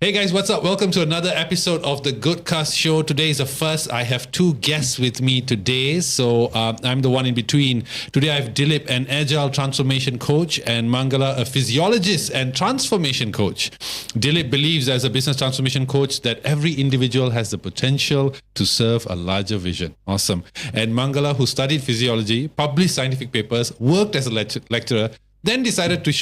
Hey guys, what's up? Welcome to another episode of the TheGoodCastShow. Today is the first. I have two guests with me today. So I'm the one in between. Today I have Dilip, an agile transformation coach, and Mangala, a physiologist and transformation coach. Dilip believes as a business transformation coach that every individual has the potential to serve a larger vision. Awesome. And Mangala, who studied physiology, published scientific papers, worked as a lecturer, then decided to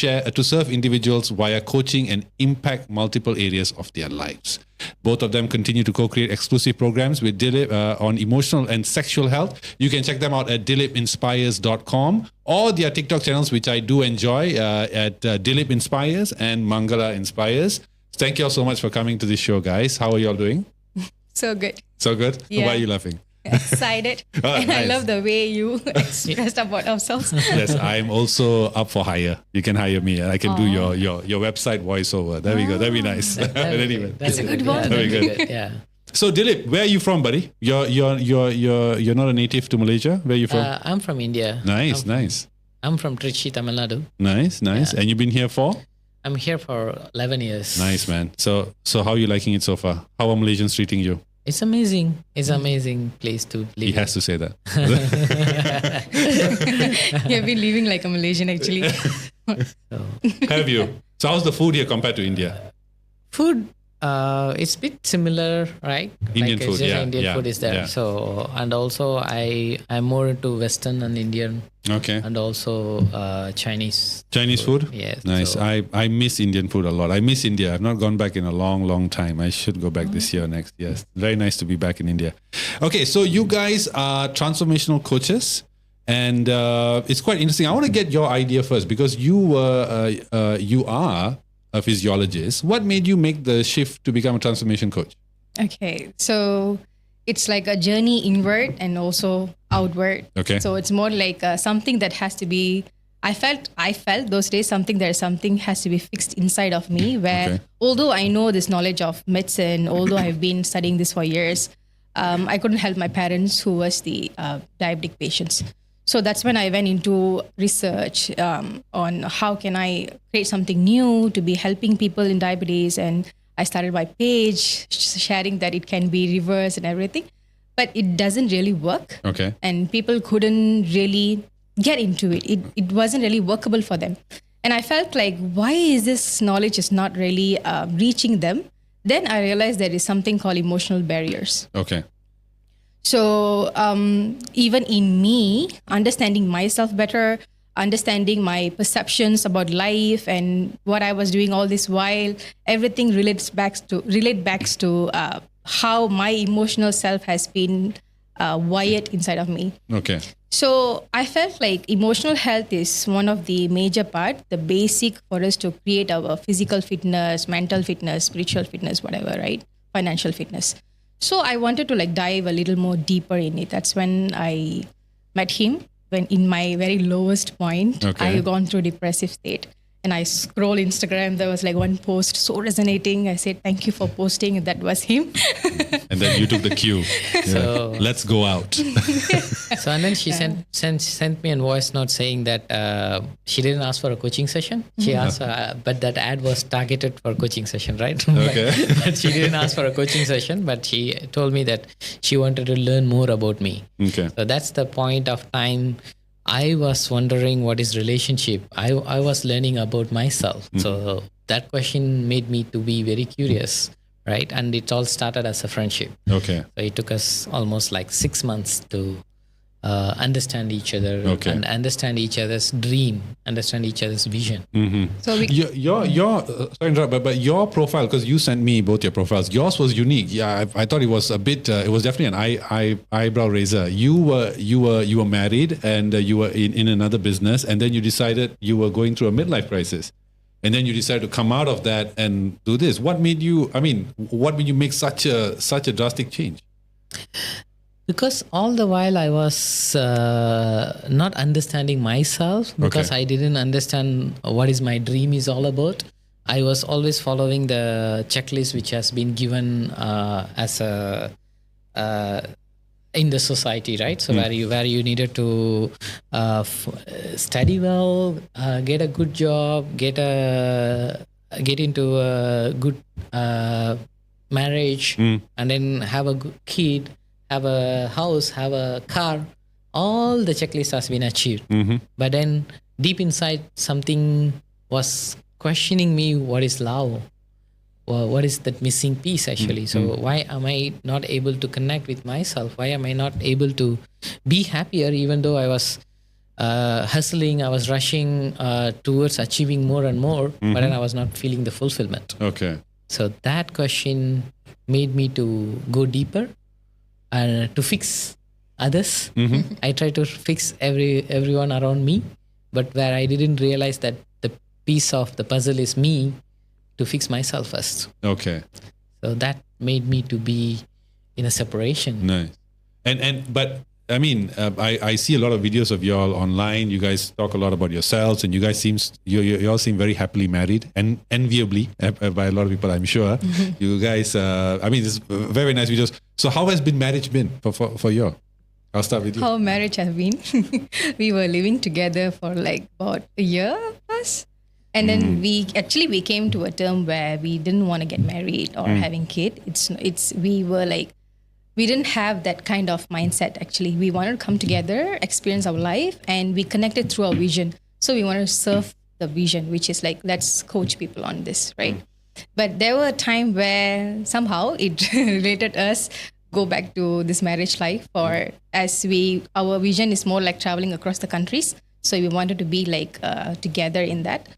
serve individuals via coaching and impact multiple areas of their lives. Both of them continue to co-create exclusive programs with Dilip on emotional and sexual health. You can check them out at dilipinspires.com or their TikTok channels, which I do enjoy, at Dilip Inspires and Mangala Inspires. Thank you all so much for coming to this show, guys. How are you all doing? So good. So good? Yeah. Why are you laughing? Excited. And nice. I love the way you expressed about ourselves. Yes, I'm also up for hire. You can hire me and I can do your website voiceover. There we go. That'd be nice. Anyway, that's a good one. Very good. Yeah. So Dilip, where are you from, buddy? You're not a native to Malaysia. Where are you from? I'm from India. Nice. I'm from Trichy, Tamil Nadu. Nice. Yeah. And you've been here for? I'm here for 11 years. Nice, man. So how are you liking it so far? How are Malaysians treating you? It's amazing. It's an amazing place to live. He has to say that. You've been living like a Malaysian, actually. Have you? So how's the food here compared to India? Food, it's a bit similar, right? Indian like food, Indian food is there. Yeah. So, and also I'm more into Western and Indian. Okay. And also Chinese. Chinese food? Yes. Nice. So, I miss Indian food a lot. I miss India. I've not gone back in a long time. I should go back this year, next year. Very nice to be back in India. Okay, so you guys are transformational coaches. And it's quite interesting. I want to get your idea first because you are a physiologist. What made you make the shift to become a transformation coach? Okay, so it's like a journey inward and also outward. Okay. So it's more like something that has to be, I felt those days something has to be fixed inside of me where although I know this knowledge of medicine, although I've been studying this for years, I couldn't help my parents who was the diabetic patients. So that's when I went into research on how can I create something new to be helping people in diabetes. And I started my page sharing that it can be reversed and everything, but it doesn't really work. Okay. And people couldn't really get into it. It wasn't really workable for them. And I felt like, why is this knowledge is not really reaching them? Then I realized there is something called emotional barriers. Okay. So even in me, understanding myself better, understanding my perceptions about life and what I was doing all this while, everything relates back to how my emotional self has been wired inside of me. Okay. So I felt like emotional health is one of the major part, the basic for us to create our physical fitness, mental fitness, spiritual fitness, whatever, right? Financial fitness. So I wanted to dive a little more deeper in it. That's when I met him, when in my very lowest point, I had gone through depressive state. And I scroll Instagram, there was one post so resonating. I said, thank you for posting. And that was him. And then you took the cue. So let's go out. So and then she sent me a voice note saying that she didn't ask for a coaching session. She asked, but that ad was targeted for coaching session, right? Okay. But she didn't ask for a coaching session, but she told me that she wanted to learn more about me. Okay. So that's the point of time. I was wondering what is relationship. I was learning about myself. So that question made me to be very curious, right? And it all started as a friendship. Okay. So it took us almost 6 months to understand each other and understand each other's dream, understand each other's vision. Mm-hmm. So sorry, but your profile, because you sent me both your profiles, yours was unique. Yeah, I thought it was a bit. It was definitely an eyebrow raiser. You were married and you were in another business, and then you decided you were going through a midlife crisis, and then you decided to come out of that and do this. What made you? What made you make such a drastic change? Because all the while I was not understanding myself because I didn't understand what is my dream is all about. I was always following the checklist which has been given as a in the society, right? So where you needed to study well, get a good job, get a get into a good marriage, and then have a good kid, have a house, have a car, all the checklist has been achieved. But then deep inside, something was questioning me, what is love? Well, what is that missing piece actually? So why am I not able to connect with myself? Why am I not able to be happier, even though I was hustling, I was rushing towards achieving more and more, but then I was not feeling the fulfillment. Okay. So that question made me to go deeper and to fix others. I try to fix everyone around me, but where I didn't realize that the piece of the puzzle is me, to fix myself first. Okay. So that made me to be in a separation. Nice. But I mean, I see a lot of videos of y'all online. You guys talk a lot about yourselves, and you guys you all seem very happily married, and enviably by a lot of people, I'm sure. You guys, I mean, this very nice videos. So how has marriage been for you? I'll start with you. How marriage has been? We were living together for like about a year plus. And then we came to a term where we didn't want to get married or having kid. We didn't have that kind of mindset actually. We wanted to come together, experience our life, and we connected through our vision. So we wanted to serve the vision, which is like, let's coach people on this, right? But there were a time where somehow it related us go back to this marriage life, or our vision is more like traveling across the countries. So we wanted to be like together in that.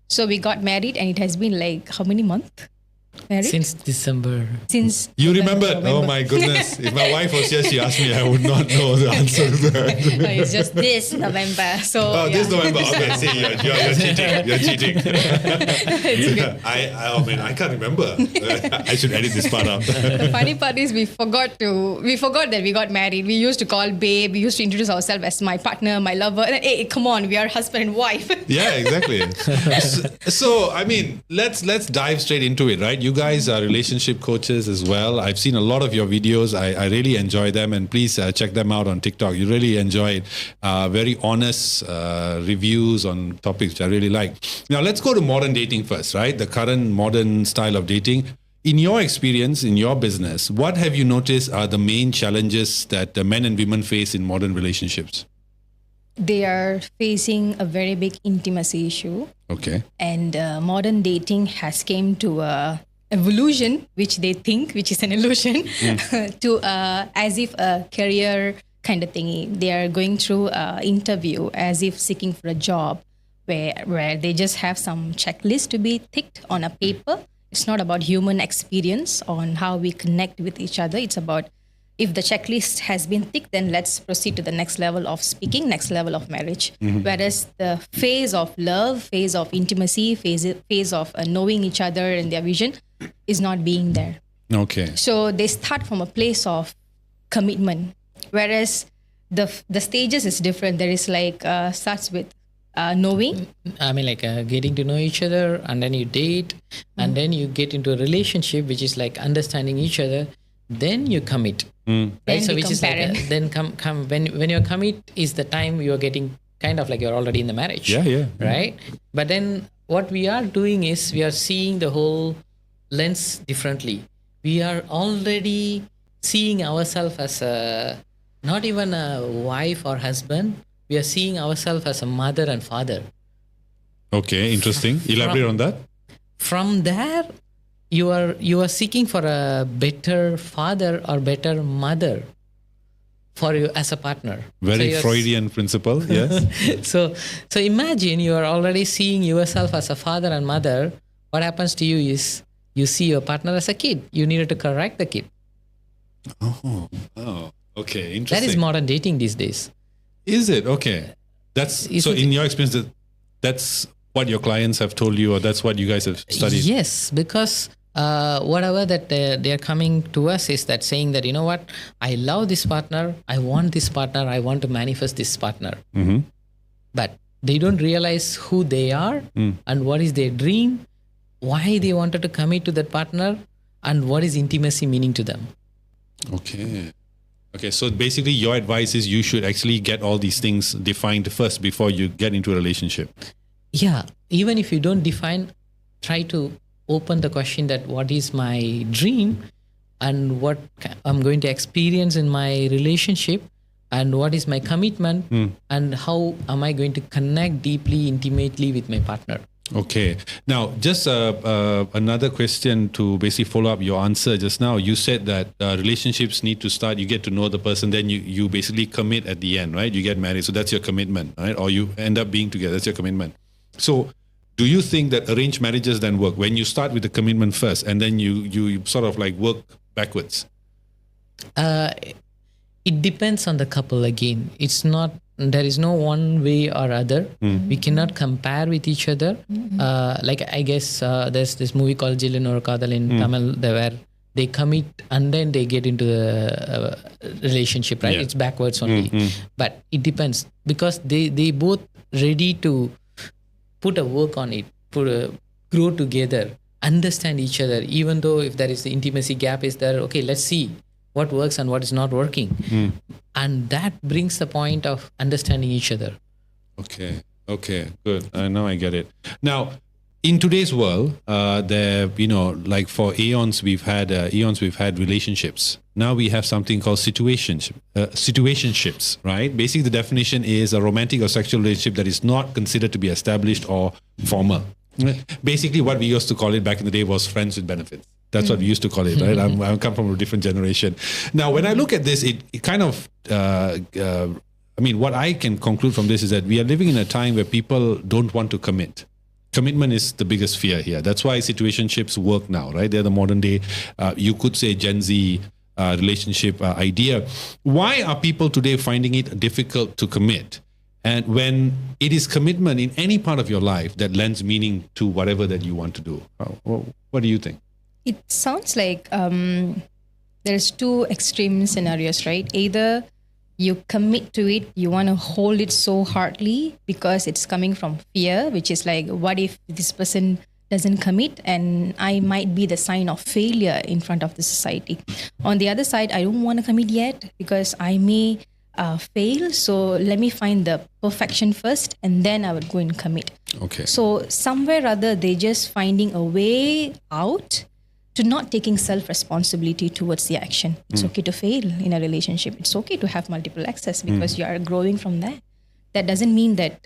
So we got married, and it has been like how many months married? Since December. Since you remember? November. Oh my goodness! If my wife was here, she asked me, I would not know the answer to that. No, it's just this November. So this November. Okay, see, you're cheating. You're cheating. I can't remember. I should edit this part out. The funny part is we forgot that we got married. We used to call babe. We used to introduce ourselves as my partner, my lover. And, hey, come on, we are husband and wife. Yeah, exactly. So I mean, let's dive straight into it, right? You guys are relationship coaches as well. I've seen a lot of your videos. I really enjoy them, and please check them out on TikTok. You really enjoy it. Very honest reviews on topics which I really like. Now let's go to modern dating first, right? The current modern style of dating. In your experience, in your business, what have you noticed are the main challenges that the men and women face in modern relationships? They are facing a very big intimacy issue. Okay. And modern dating has came to a evolution, which they think, which is an illusion, to as if a career kind of thingy. They are going through an interview as if seeking for a job, where they just have some checklist to be ticked on a paper. It's not about human experience on how we connect with each other. It's about, if the checklist has been ticked, then let's proceed to the next level of speaking, next level of marriage. Whereas the phase of love, phase of intimacy, phase of knowing each other and their vision is not being there. Okay. So they start from a place of commitment, whereas the stages is different. There is like starts with knowing. I mean, like getting to know each other, and then you date, and then you get into a relationship, which is like understanding each other. Then you commit, right? Then So which is like parent. then come when you commit is the time you are getting kind of like you're already in the marriage. Yeah. Right. But then what we are doing is we are seeing the whole lens differently. We are already seeing ourselves as not even a wife or husband. We are seeing ourselves as a mother and father. Okay, interesting. Elaborate on that. From there, you are seeking for a better father or better mother for you as a partner. Very Freudian principle, yes. So imagine you are already seeing yourself as a father and mother. What happens to you is you see your partner as a kid. You needed to correct the kid. Oh, okay, interesting. That is modern dating these days. Is it? Okay. In your experience, that's what your clients have told you, or that's what you guys have studied? Yes, because whatever that they are coming to us is that saying that, you know what, I love this partner, I want this partner, I want to manifest this partner. But they don't realize who they are and what is their dream, why they wanted to commit to that partner, and what is intimacy meaning to them. Okay, so basically your advice is you should actually get all these things defined first before you get into a relationship. Yeah, even if you don't define, try to open the question that what is my dream and what I'm going to experience in my relationship and what is my commitment and how am I going to connect deeply, intimately with my partner. Okay. Now, just another question to basically follow up your answer just now. You said that relationships need to start, you get to know the person, then you basically commit at the end, right? You get married, so that's your commitment, right? Or you end up being together, that's your commitment. So do you think that arranged marriages then work when you start with the commitment first and then you sort of like work backwards? It depends on the couple again. It's not, there is no one way or other. We cannot compare with each other. Like I guess there's this movie called Jilin or Kadal in Tamil where they commit and then they get into the relationship, right? It's backwards only. But it depends because they both ready to put a work on it, grow together, understand each other, even though if there is the intimacy gap is there, okay, let's see what works and what is not working. And that brings the point of understanding each other. Okay, good. Now I get it. Now, in today's world, there, like for eons we've had relationships. Now we have something called situationships, right? Basically, the definition is a romantic or sexual relationship that is not considered to be established or formal. Basically, what we used to call it back in the day was friends with benefits. That's what we used to call it, right? I come from a different generation. Now, when I look at this, it kind of, what I can conclude from this is that we are living in a time where people don't want to commit. Commitment is the biggest fear here. That's why situationships work now, right? They're the modern day, you could say Gen Z relationship idea. Why are people today finding it difficult to commit? And when it is commitment in any part of your life that lends meaning to whatever that you want to do, what do you think? It sounds like there's two extreme scenarios, right? Either you commit to it, you want to hold it so hardly because it's coming from fear, which is like, what if this person doesn't commit and I might be the sign of failure in front of the society. On the other side, I don't want to commit yet because I may fail. So let me find the perfection first and then I would go and commit. Okay. So somewhere or other, they're just finding a way out to not taking self-responsibility towards the action. It's okay to fail in a relationship. It's okay to have multiple access because you are growing from there. That doesn't mean that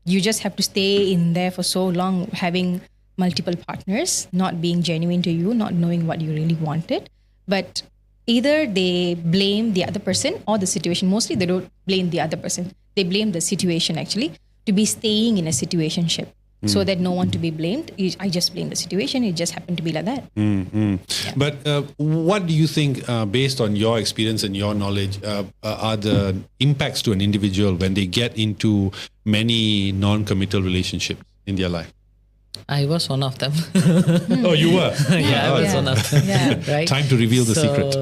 you just have to stay in there for so long, having multiple partners, not being genuine to you, not knowing what you really wanted. But either they blame the other person or the situation. Mostly they don't blame the other person. They blame the situation actually to be staying in a situationship. So that no one to be blamed. I just blame the situation. It just happened to be like that. Yeah. But what do you think, based on your experience and your knowledge, are the impacts to an individual when they get into many non-committal relationships in their life? I was one of them. Oh, you were? Yeah, I was one of them. Yeah. Right? Time to reveal the secret.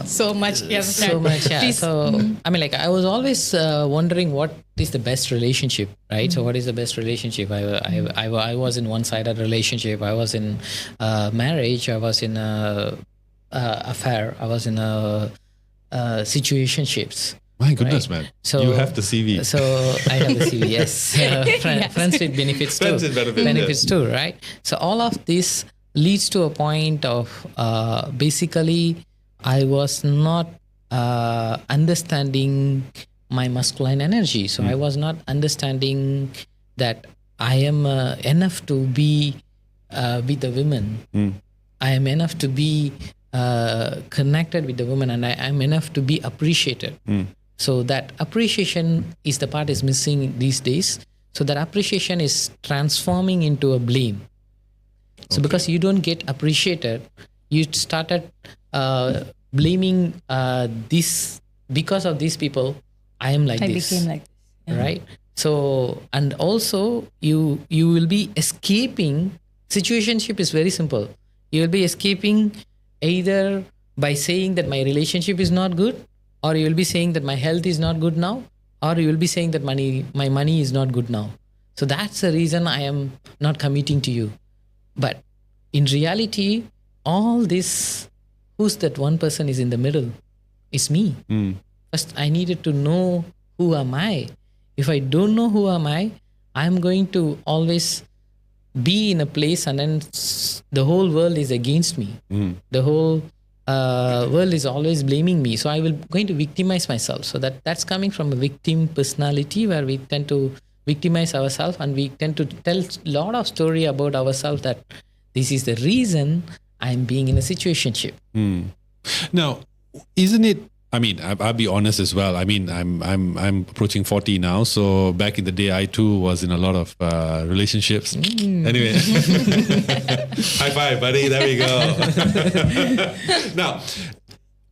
So much. Yeah. So much, yeah. Please. So, I was always wondering what is the best relationship, right? So what is the best relationship? I was in one-sided relationship. I was in marriage. I was in a affair. I was in a situationships. My goodness, right? man. So you have the CV. So I have the CV, yes. Friends with benefits too. Friends with benefits too, right? So all of this leads to a point of basically I was not understanding my masculine energy. So I was not understanding that I am enough to be with the women. I am enough to be connected with the women and I am enough to be appreciated. So that appreciation is the part is missing these days. So that appreciation is transforming into a blame. So because you don't get appreciated, you started blaming this because of these people. I am like this. I became like this. Yeah. Right. So and also you will be escaping. Situationship is very simple. You will be escaping either by saying that my relationship is not good, or you will be saying that my health is not good now, or you will be saying that my money is not good now. So that's the reason I am not committing to you. But in reality, all this, who's that one person is in the middle? It's me. First, I needed to know who am I. If I don't know who am I, I'm going to always be in a place and then the whole world is against me. The whole world is always blaming me. So I will going to victimize myself. So that's coming from a victim personality where we tend to victimize ourselves and we tend to tell a lot of story about ourselves that this is the reason I'm being in a situationship. Now, isn't it? I mean, I'll be honest as well. I mean, I'm approaching 40 now. So back in the day, I too was in a lot of relationships. Anyway, high five, buddy. There we go. Now,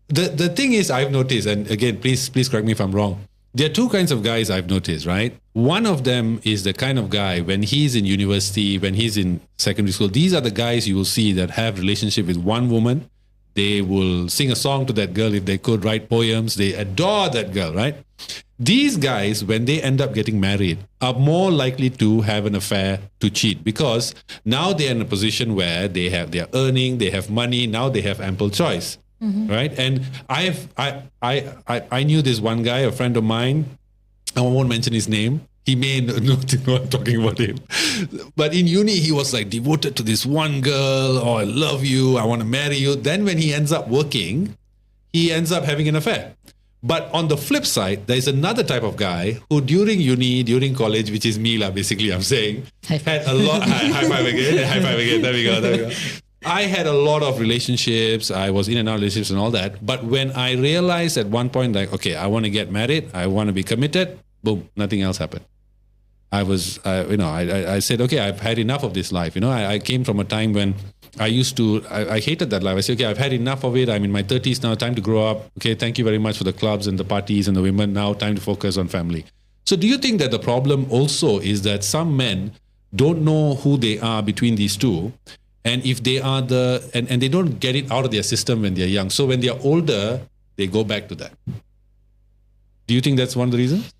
the thing is, I've noticed, and again, please correct me if I'm wrong. There are two kinds of guys I've noticed, right? One of them is the kind of guy when he's in university, when he's in secondary school. These are the guys you will see that have relationship with one woman. They will sing a song to that girl if they could, write poems. They adore that girl, right? These guys, when they end up getting married, are more likely to have an affair, to cheat, because now they're in a position where they're earning, they have money, now they have ample choice, right? And I knew this one guy, a friend of mine. I won't mention his name. He may not know I'm talking about him. But in uni, he was like devoted to this one girl. Oh, I love you. I want to marry you. Then when he ends up working, he ends up having an affair. But on the flip side, there's another type of guy who during uni, during college, which is me, basically, I'm saying, had a lot. High five again. High five again. There we go. I had a lot of relationships. I was in and out of relationships and all that. But when I realized at one point, like, okay, I want to get married. I want to be committed. Boom, nothing else happened. I said, okay, I've had enough of this life. I came from a time when I hated that life. I said, okay, I've had enough of it. I'm in my 30s now, time to grow up. Okay, thank you very much for the clubs and the parties and the women. Now time to focus on family. So do you think that the problem also is that some men don't know who they are between these two? And if they are and they don't get it out of their system when they're young. So when they're older, they go back to that. Do you think that's one of the reasons?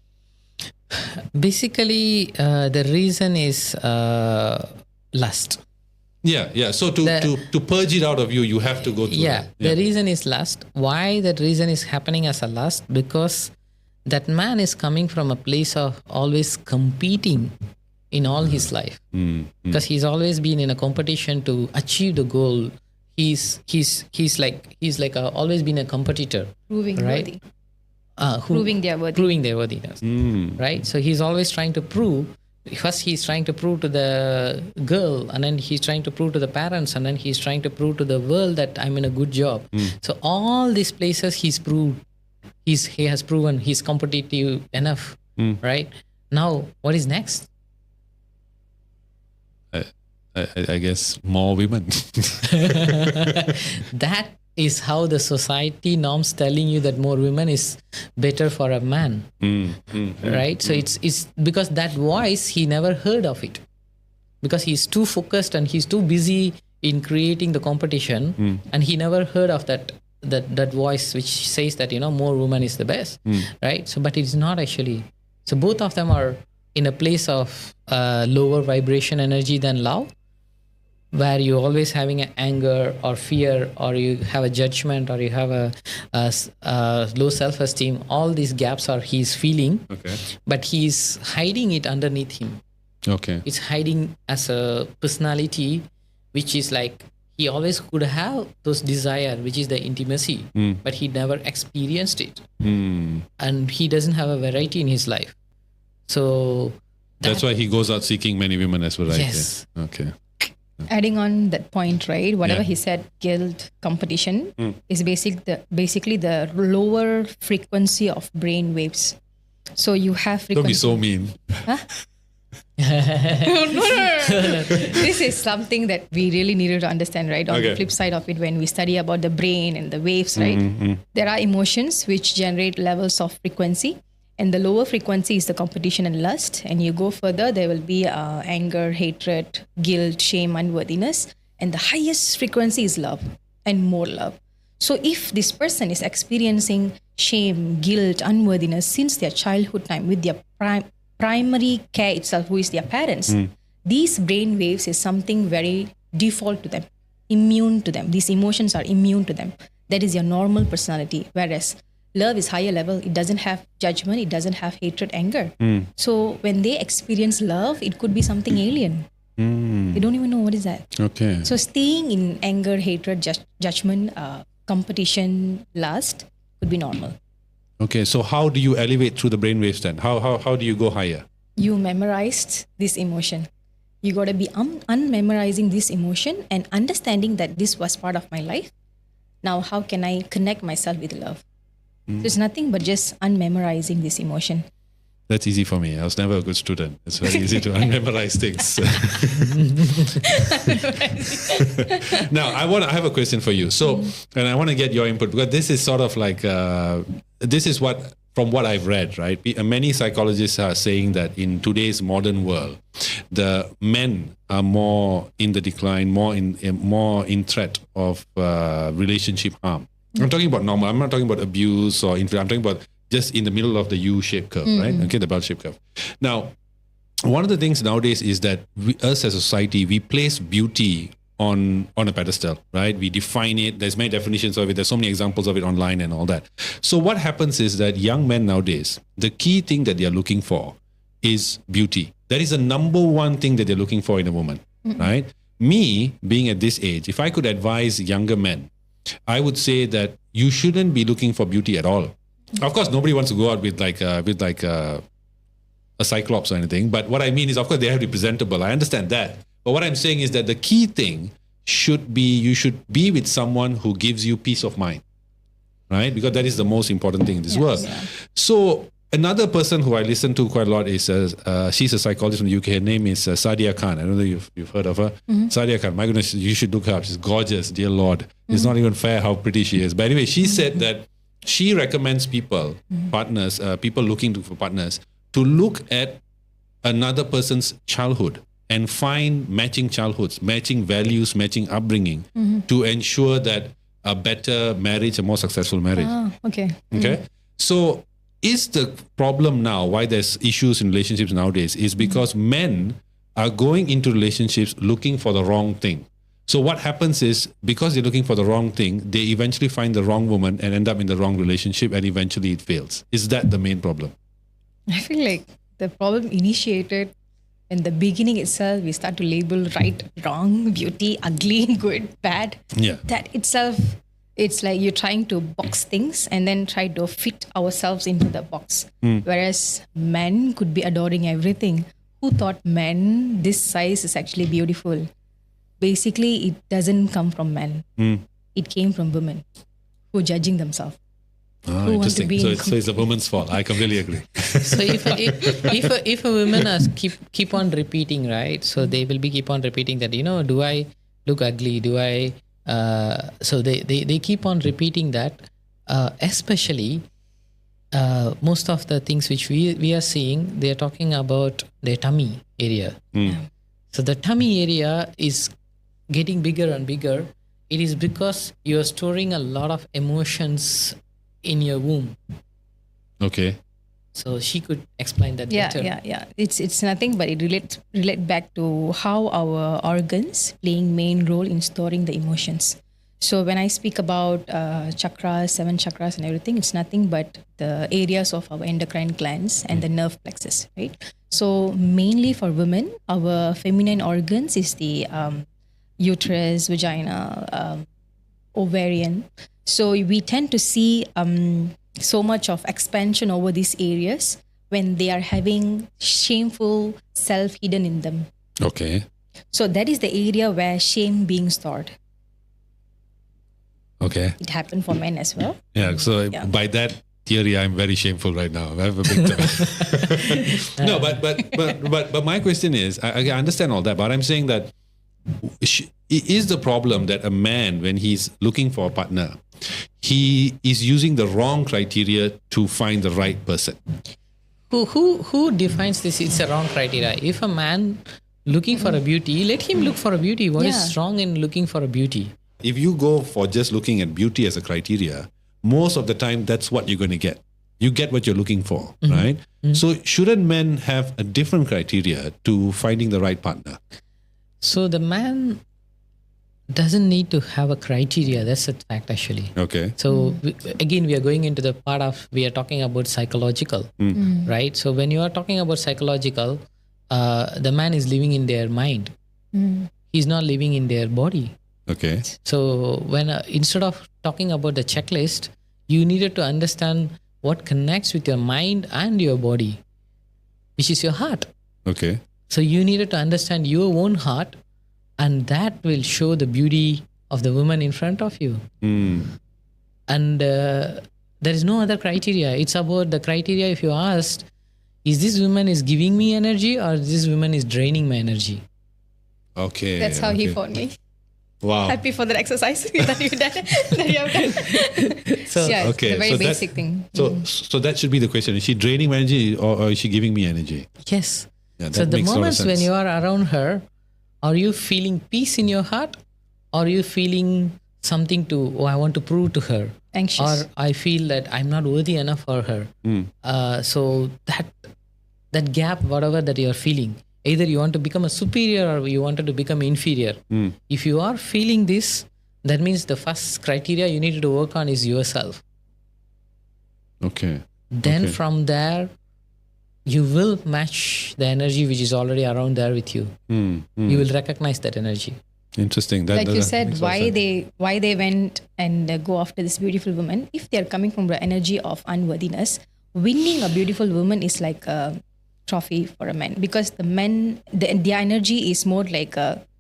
Basically, the reason is lust. Yeah. So to purge it out of you, you have to go through that. The reason is lust. Why that reason is happening as a lust? Because that man is coming from a place of always competing in all his life. Because he's always been in a competition to achieve the goal. He's always been a competitor. Proving right? worthy. Proving their worthiness, right? So he's always trying to prove. First, he's trying to prove to the girl, and then he's trying to prove to the parents, and then he's trying to prove to the world that I'm in a good job. So all these places he has proven he's competitive enough, right? Now, what is next? I guess more women. That is how the society norms telling you that more women is better for a man, right? So it's because that voice he never heard of it, because he's too focused and he's too busy in creating the competition, and he never heard of that voice which says that more women is the best, right? So but it's not actually. So both of them are in a place of lower vibration energy than love, where you're always having an anger or fear, or you have a judgment, or you have a low self-esteem. All these gaps are he's feeling, but he's hiding it underneath him. Okay, it's hiding as a personality, which is like he always could have those desire, which is the intimacy, but he never experienced it, and he doesn't have a variety in his life. So that's why he goes out seeking many women as well, right? Yes. Okay. Adding on that point, right? Whatever he said, guilt, competition is basically the lower frequency of brain waves. So you have frequency. Don't be so mean. Huh? No. This is something that we really needed to understand, right? On the flip side of it, when we study about the brain and the waves, right? There are emotions which generate levels of frequency. And the lower frequency is the competition and lust. And you go further, there will be anger, hatred, guilt, shame, unworthiness. And the highest frequency is love and more love. So if this person is experiencing shame, guilt, unworthiness since their childhood time with their primary care itself, who is their parents, these brain waves is something very default to them, immune to them. These emotions are immune to them. That is your normal personality. Whereas love is higher level. It doesn't have judgment. It doesn't have hatred, anger. So when they experience love, it could be something alien. They don't even know what is that. Okay. So staying in anger, hatred, judgment, competition, lust could be normal. Okay. So how do you elevate through the brainwaves then? How do you go higher? You memorized this emotion. You got to be unmemorizing this emotion and understanding that this was part of my life. Now, how can I connect myself with love? So it's nothing but just unmemorizing this emotion. That's easy for me. I was never a good student. It's very easy to unmemorize things. Now, I have a question for you. So, and I want to get your input because this is sort of like, this is what, from what I've read, right? Many psychologists are saying that in today's modern world, the men are more in the decline, more in threat of relationship harm. I'm talking about normal. I'm not talking about abuse or I'm talking about just in the middle of the U-shaped curve, right? Okay, the bell-shaped curve. Now, one of the things nowadays is that us as a society, we place beauty on a pedestal, right? We define it. There's many definitions of it. There's so many examples of it online and all that. So what happens is that young men nowadays, the key thing that they're looking for is beauty. That is the number one thing that they're looking for in a woman, right? Me, being at this age, if I could advise younger men, I would say that you shouldn't be looking for beauty at all. Of course, nobody wants to go out with a cyclops or anything. But what I mean is, of course, they have to be presentable. I understand that. But what I'm saying is that the key thing should be you should be with someone who gives you peace of mind, right? Because that is the most important thing in this world. Yeah. So another person who I listen to quite a lot is she's a psychologist from the UK. Her name is Sadia Khan. I don't know if you've heard of her. Sadia Khan. My goodness, you should look her up. She's gorgeous, dear Lord. It's not even fair how pretty she is. But anyway, she said that she recommends people, partners, people looking for partners, to look at another person's childhood and find matching childhoods, matching values, matching upbringing to ensure that a better marriage, a more successful marriage. Okay. So is the problem now, why there's issues in relationships nowadays, is because men are going into relationships looking for the wrong thing. So what happens is, because they're looking for the wrong thing, they eventually find the wrong woman and end up in the wrong relationship, and eventually it fails. Is that the main problem? I feel like the problem initiated in the beginning itself. We start to label right, wrong, beauty, ugly, good, bad. Yeah. That itself, it's like you're trying to box things and then try to fit ourselves into the box. Whereas men could be adoring everything. Who thought men this size is actually beautiful? Basically, it doesn't come from men. It came from women who are judging themselves. Interesting. So it's a woman's fault. I completely agree. So if a woman keep on repeating, right? So they will be keep on repeating that, do I look ugly? Do I? So they keep on repeating that. Especially most of the things which we are seeing, they are talking about their tummy area. So the tummy area is getting bigger and bigger. It is because you are storing a lot of emotions in your womb. Okay. So she could explain that better. Yeah. It's nothing but it relate back to how our organs playing main role in storing the emotions. So when I speak about chakras, 7 chakras and everything, it's nothing but the areas of our endocrine glands and the nerve plexus, right? So mainly for women, our feminine organs is the uterus, vagina, ovarian. So we tend to see so much of expansion over these areas when they are having shameful self hidden in them. Okay. So that is the area where shame being stored. Okay. It happened for men as well. Yeah. So by that theory, I'm very shameful right now. I have a big time. No, but my question is, I understand all that, but I'm saying that is the problem that a man, when he's looking for a partner, he is using the wrong criteria to find the right person? Who defines this? It's a wrong criteria. If a man looking for a beauty, let him look for a beauty. What is wrong in looking for a beauty? If you go for just looking at beauty as a criteria, most of the time that's what you're going to get. You get what you're looking for, right? So shouldn't men have a different criteria to finding the right partner? So the man doesn't need to have a criteria. That's a fact, actually. Okay. So again, we are going into the part of, we are talking about psychological, right? So when you are talking about psychological, the man is living in their mind. He's not living in their body. Okay. So when instead of talking about the checklist, you needed to understand what connects with your mind and your body, which is your heart. Okay. So you needed to understand your own heart, and that will show the beauty of the woman in front of you. And there is no other criteria. It's about the criteria. If you asked, is this woman is giving me energy or this woman is draining my energy? Okay. That's how he found me. Wow. Happy for that exercise that you have done. So yeah, okay, it's a very so basic thing. So that should be the question. Is she draining my energy or is she giving me energy? yes. Yeah, that So the makes a lot of moments when sense. you are around her, are you feeling peace in your heart? Or are you feeling something to, I want to prove to her? Anxious. Or I feel that I'm not worthy enough for her. So that gap, whatever that you are feeling, either you want to become a superior or you wanted to become inferior. If you are feeling this, that means the first criteria you need to work on is yourself. Okay. Then Okay. from there, you will match the energy which is already around there with you. You will recognize that energy. Interesting. That, Like you that said, makes a lot of sense. why they went and go after this beautiful woman. If they are coming from the energy of unworthiness, winning a beautiful woman is like a trophy for a man, because the men, their energy is more like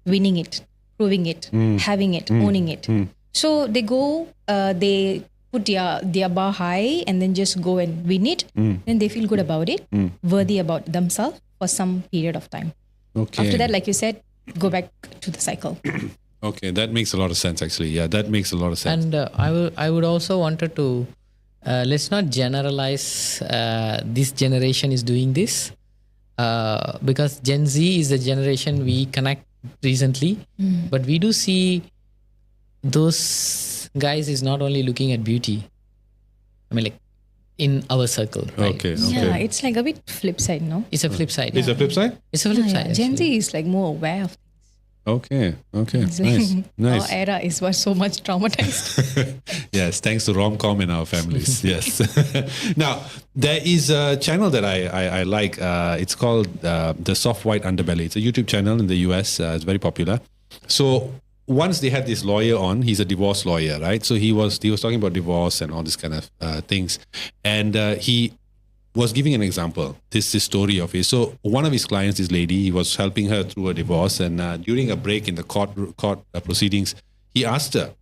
winning it, proving it, having it, owning it. So they go, they put their bar high and then just go and win it. Then they feel good about it, worthy about themselves for some period of time. Okay. After that, like you said, go back to the cycle. Okay, that makes a lot of sense actually. Yeah, that makes a lot of sense. And I would also wanted to, let's not generalize this generation is doing this, because Gen Z is the generation we connect recently, but we do see those guys is not only looking at beauty. I mean, like in our circle, right? Okay. Yeah, it's like a bit flip side, no? It's a flip side. Is a flip side? It's a flip Yeah, side. Gen actually. Z is like more aware of Okay. Okay. things. Nice. Our Nice. era is was so much traumatized. Yes, thanks to rom-com in our families. Yes. Now, there is a channel that I like. It's called The Soft White Underbelly. It's a YouTube channel in the US. It's very popular. So once they had this lawyer on, he's a divorce lawyer, right? So he was talking about divorce and all this kind of things. And he was giving an example, this story of his. So one of his clients, this lady, he was helping her through a divorce. And during a break in the court proceedings, he asked her,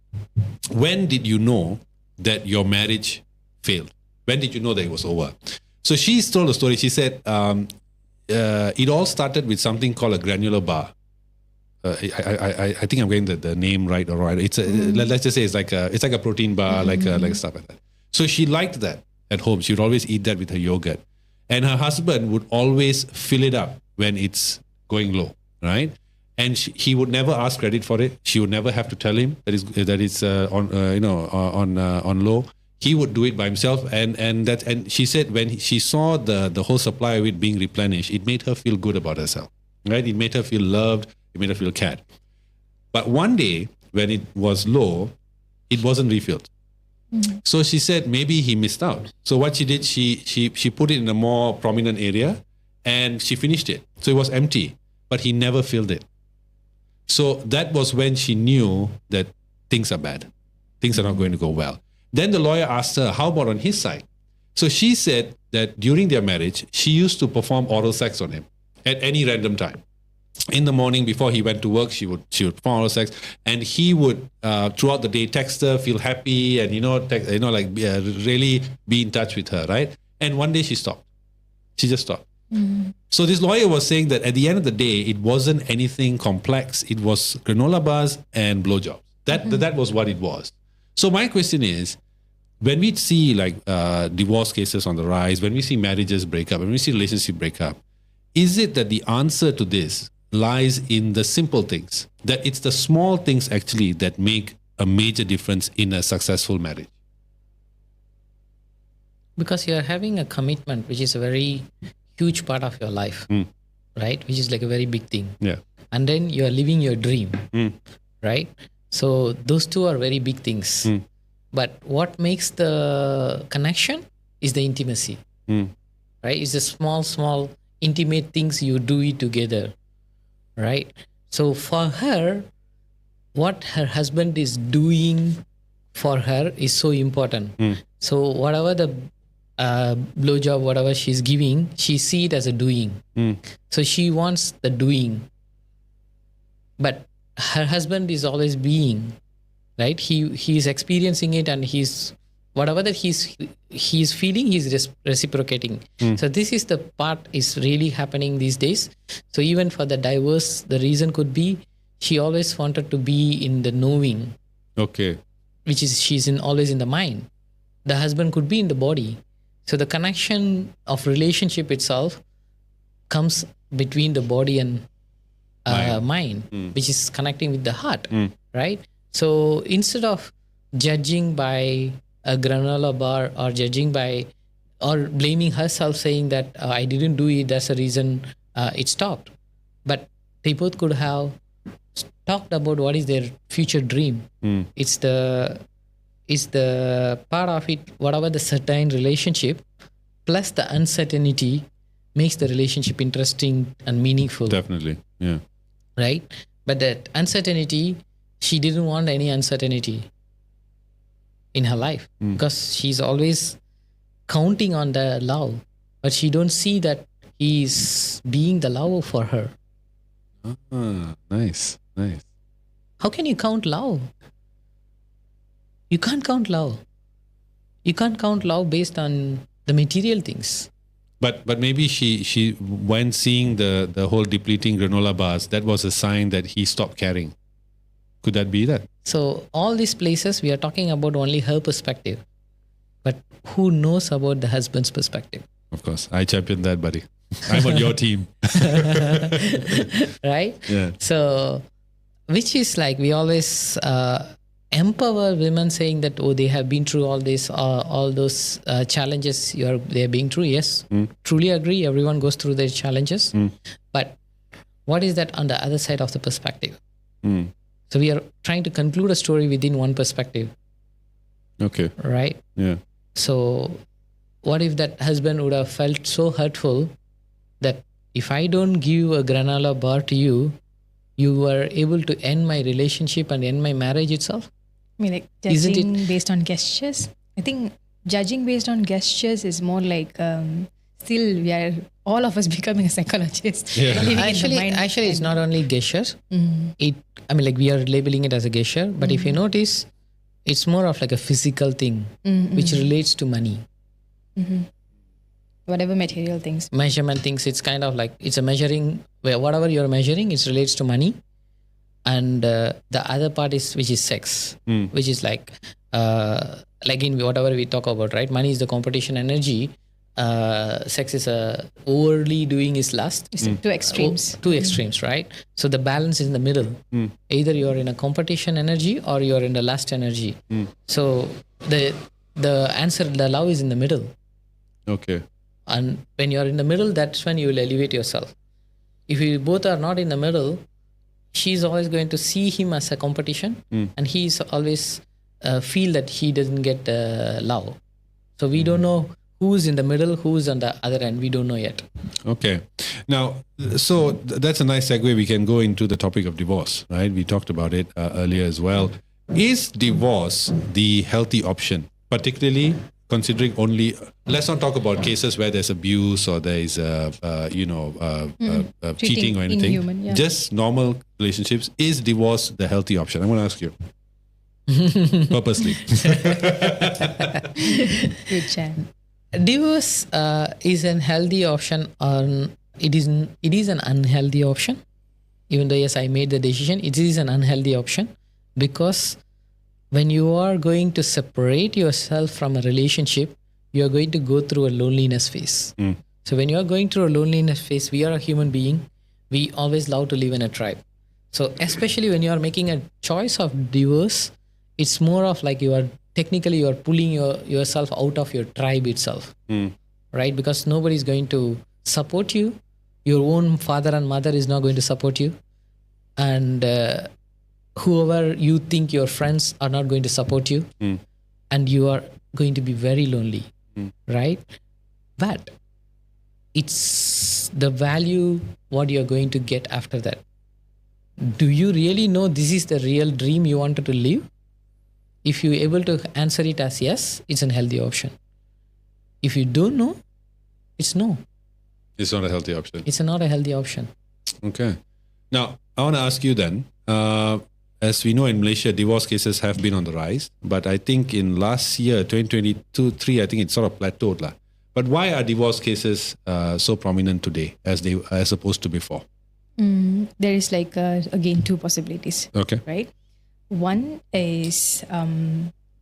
when did you know that your marriage failed? When did you know that it was over? So she told a story. She said, it all started with something called a granular bar. I think I'm getting the name right or right. It's let's just say it's like a protein bar, like stuff like that. So she liked that at home. She would always eat that with her yogurt, and her husband would always fill it up when it's going low, right? And he would never ask credit for it. She would never have to tell him that it's on low. He would do it by himself, and she said when she saw the whole supply of it being replenished, it made her feel good about herself, right? It made her feel loved. It made her feel cared. But one day when it was low, it wasn't refilled. So she said maybe he missed out. So what she did, she put it in a more prominent area and she finished it. So it was empty, but he never filled it. So that was when she knew that things are bad. Things are not going to go well. Then the lawyer asked her, how about on his side? So she said that during their marriage, she used to perform oral sex on him at any random time. In the morning before he went to work, she would perform oral sex, and he would throughout the day text her, feel happy, and really be in touch with her, right? And one day she stopped. She just stopped. So this lawyer was saying that at the end of the day, it wasn't anything complex. It was granola bars and blowjobs. That was what it was. So my question is, when we see divorce cases on the rise, when we see marriages break up, when we see relationships break up, is it that the answer to this lies in the simple things, that it's the small things actually that make a major difference in a successful marriage? Because you're having a commitment, which is a very huge part of your life, right? Which is like a very big thing. Yeah. And then you're living your dream, right? So those two are very big things. But what makes the connection is the intimacy, right? It's the small intimate things you do it together, right? So for her, what her husband is doing for her is so important. So whatever the blowjob, whatever she's giving, she see it as a doing. So she wants the doing. But her husband is always being, right? He is experiencing it, and he's whatever that he's feeling, he's reciprocating. So this is the part is really happening these days. So even for the divorce, the reason could be she always wanted to be in the knowing. Okay. Which is she's always in the mind. The husband could be in the body. So the connection of relationship itself comes between the body and mind, which is connecting with the heart, right? So instead of judging by a granola bar or judging by or blaming herself, saying that I didn't do it, that's the reason it stopped. But they both could have talked about what is their future dream. It's the part of it, whatever the certain relationship plus the uncertainty makes the relationship interesting and meaningful. Definitely. Yeah. Right? But that uncertainty, she didn't want any uncertainty in her life because she's always counting on the love, but she don't see that he's being the love for her. Nice. How can you count love? You can't count love. You can't count love based on the material things. But maybe she when seeing the whole depleting granola bars, that was a sign that he stopped caring. Could that be that? So all these places we are talking about only her perspective. But who knows about the husband's perspective? Of course. I champion that, buddy. I'm on your team. Right? Yeah. So which is like we always empower women saying that, oh, they have been through all this, all those challenges they're being through. Yes, truly agree. Everyone goes through their challenges. But what is that on the other side of the perspective? So we are trying to conclude a story within one perspective. Okay. Right? Yeah. So what if that husband would have felt so hurtful that if I don't give a granola bar to you, you were able to end my relationship and end my marriage itself? I mean, like judging based on gestures. I think judging based on gestures is more like still we are all of us becoming a psychologist. Yeah. Actually, it's not only gestures. Like we are labeling it as a gesture, but if you notice, it's more of like a physical thing, which relates to money. Whatever material things. Measurement things, it's kind of like, it's a measuring, where whatever you're measuring, it relates to money. And the other part is, which is sex, which is like in whatever we talk about, right? Money is the competition energy. Sex is overly doing is lust. It's two extremes. Two extremes, right? So the balance is in the middle. Either you're in a competition energy or you're in the lust energy. So the answer, the love is in the middle. Okay. And when you're in the middle, that's when you will elevate yourself. If you both are not in the middle, she's always going to see him as a competition, and he's always feel that he doesn't get love. So we don't know who's in the middle, who's on the other end. We don't know yet. Okay. Now, so that's a nice segue. We can go into the topic of divorce, right? We talked about it earlier as well. Is divorce the healthy option, particularly considering only, let's not talk about cases where there's abuse or there is cheating or anything. Inhuman, yeah. Just normal relationships. Is divorce the healthy option? I'm going to ask you. Purposely. Good chance. Divorce is an healthy option, or it is an unhealthy option. Even though, yes, I made the decision, it is an unhealthy option, because when you are going to separate yourself from a relationship, you are going to go through a loneliness phase. So when you are going through a loneliness phase, we are a human being. We always love to live in a tribe. So especially when you are making a choice of divorce, it's more of like you are pulling yourself out of your tribe itself, right? Because nobody is going to support you. Your own father and mother is not going to support you. And whoever you think your friends are not going to support you, and you are going to be very lonely, right? But it's the value what you're going to get after that. do you really know this is the real dream you wanted to live? If you're able to answer it as yes, it's a healthy option. If you don't know, it's no. It's not a healthy option. It's not a healthy option. Okay. Now, I want to ask you then, as we know in Malaysia, divorce cases have been on the rise. But I think in last year, 2022-3, I think it sort of plateaued. But why are divorce cases so prominent today as opposed to before? There is again, two possibilities. Okay. Right? One is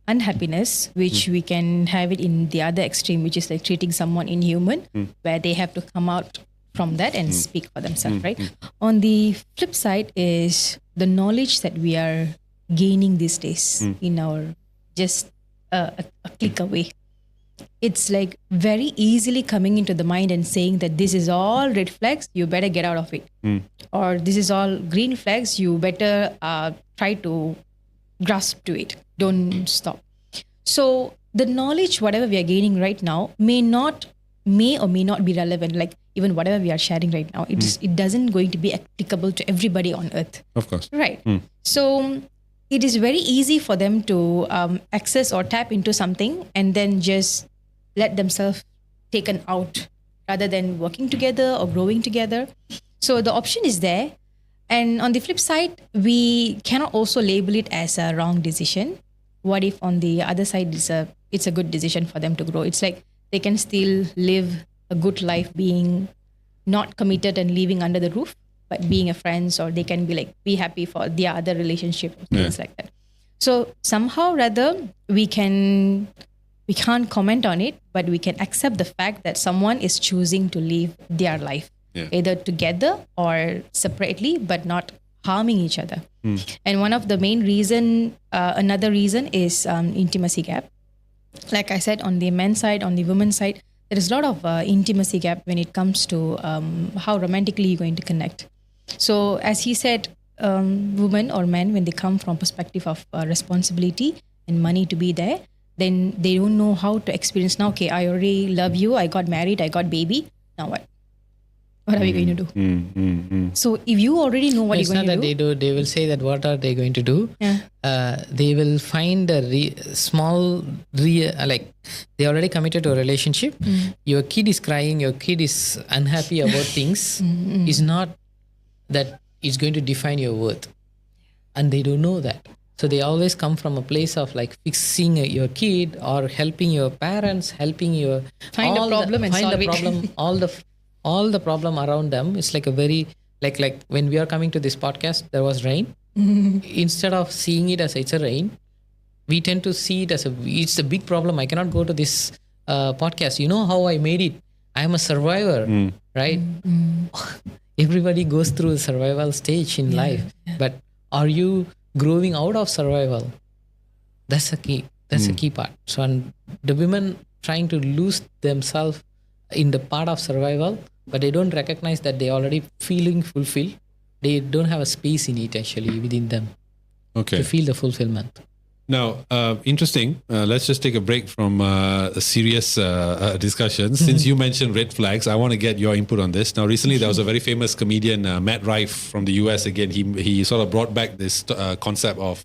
unhappiness, which we can have it in the other extreme, which is like treating someone inhuman, where they have to come out from that and speak for themselves, right? On the flip side is the knowledge that we are gaining these days in our just a click away. It's like very easily coming into the mind and saying that this is all red flags, you better get out of it. Or this is all green flags, you better try to grasp to it. Don't stop. So the knowledge, whatever we are gaining right now, may or may not be relevant. Like even whatever we are sharing right now, it doesn't going to be applicable to everybody on earth. Of course. Right. So it is very easy for them to access or tap into something and then just let themselves taken out rather than working together or growing together. So the option is there. And on the flip side, we cannot also label it as a wrong decision. What if on the other side it's a good decision for them to grow? It's like they can still live a good life being not committed and living under the roof, but being a friends, or they can be happy for their other relationship, things like that. So somehow rather we can't comment on it, but we can accept the fact that someone is choosing to live their life either together or separately, but not harming each other. And one of the main another reason is intimacy gap. Like I said, on the men's side, on the women's side, there is a lot of intimacy gap when it comes to how romantically you're going to connect. So as he said, women or men, when they come from perspective of responsibility and money to be there, then they don't know how to experience. Now, okay, I already love you, I got married, I got baby, now what? What are we going to do? So if you already know what you're going to do. They will say that what are they going to do? They will find they already committed to a relationship. Your kid is crying, your kid is unhappy about things. It's not that it's going to define your worth. And they don't know that. So they always come from a place of like fixing your kid or helping your parents, helping your find a problem and solve it. All the problem around them. It's like a very like when we are coming to this podcast, there was rain. Instead of seeing it as it's a rain, we tend to see it as it's a big problem. I cannot go to this podcast. You know how I made it? I am a survivor, right? Everybody goes through the survival stage in life, but are you growing out of survival? That's the key. That's the key part. So, and the women trying to lose themselves in the part of survival, but they don't recognize that they already feeling fulfilled. They don't have a space in it actually within them to feel the fulfillment. Now, interesting. Let's just take a break from a serious discussion. Since you mentioned red flags, I want to get your input on this. Now, recently there was a very famous comedian, Matt Rife from the US. Again, he sort of brought back this concept of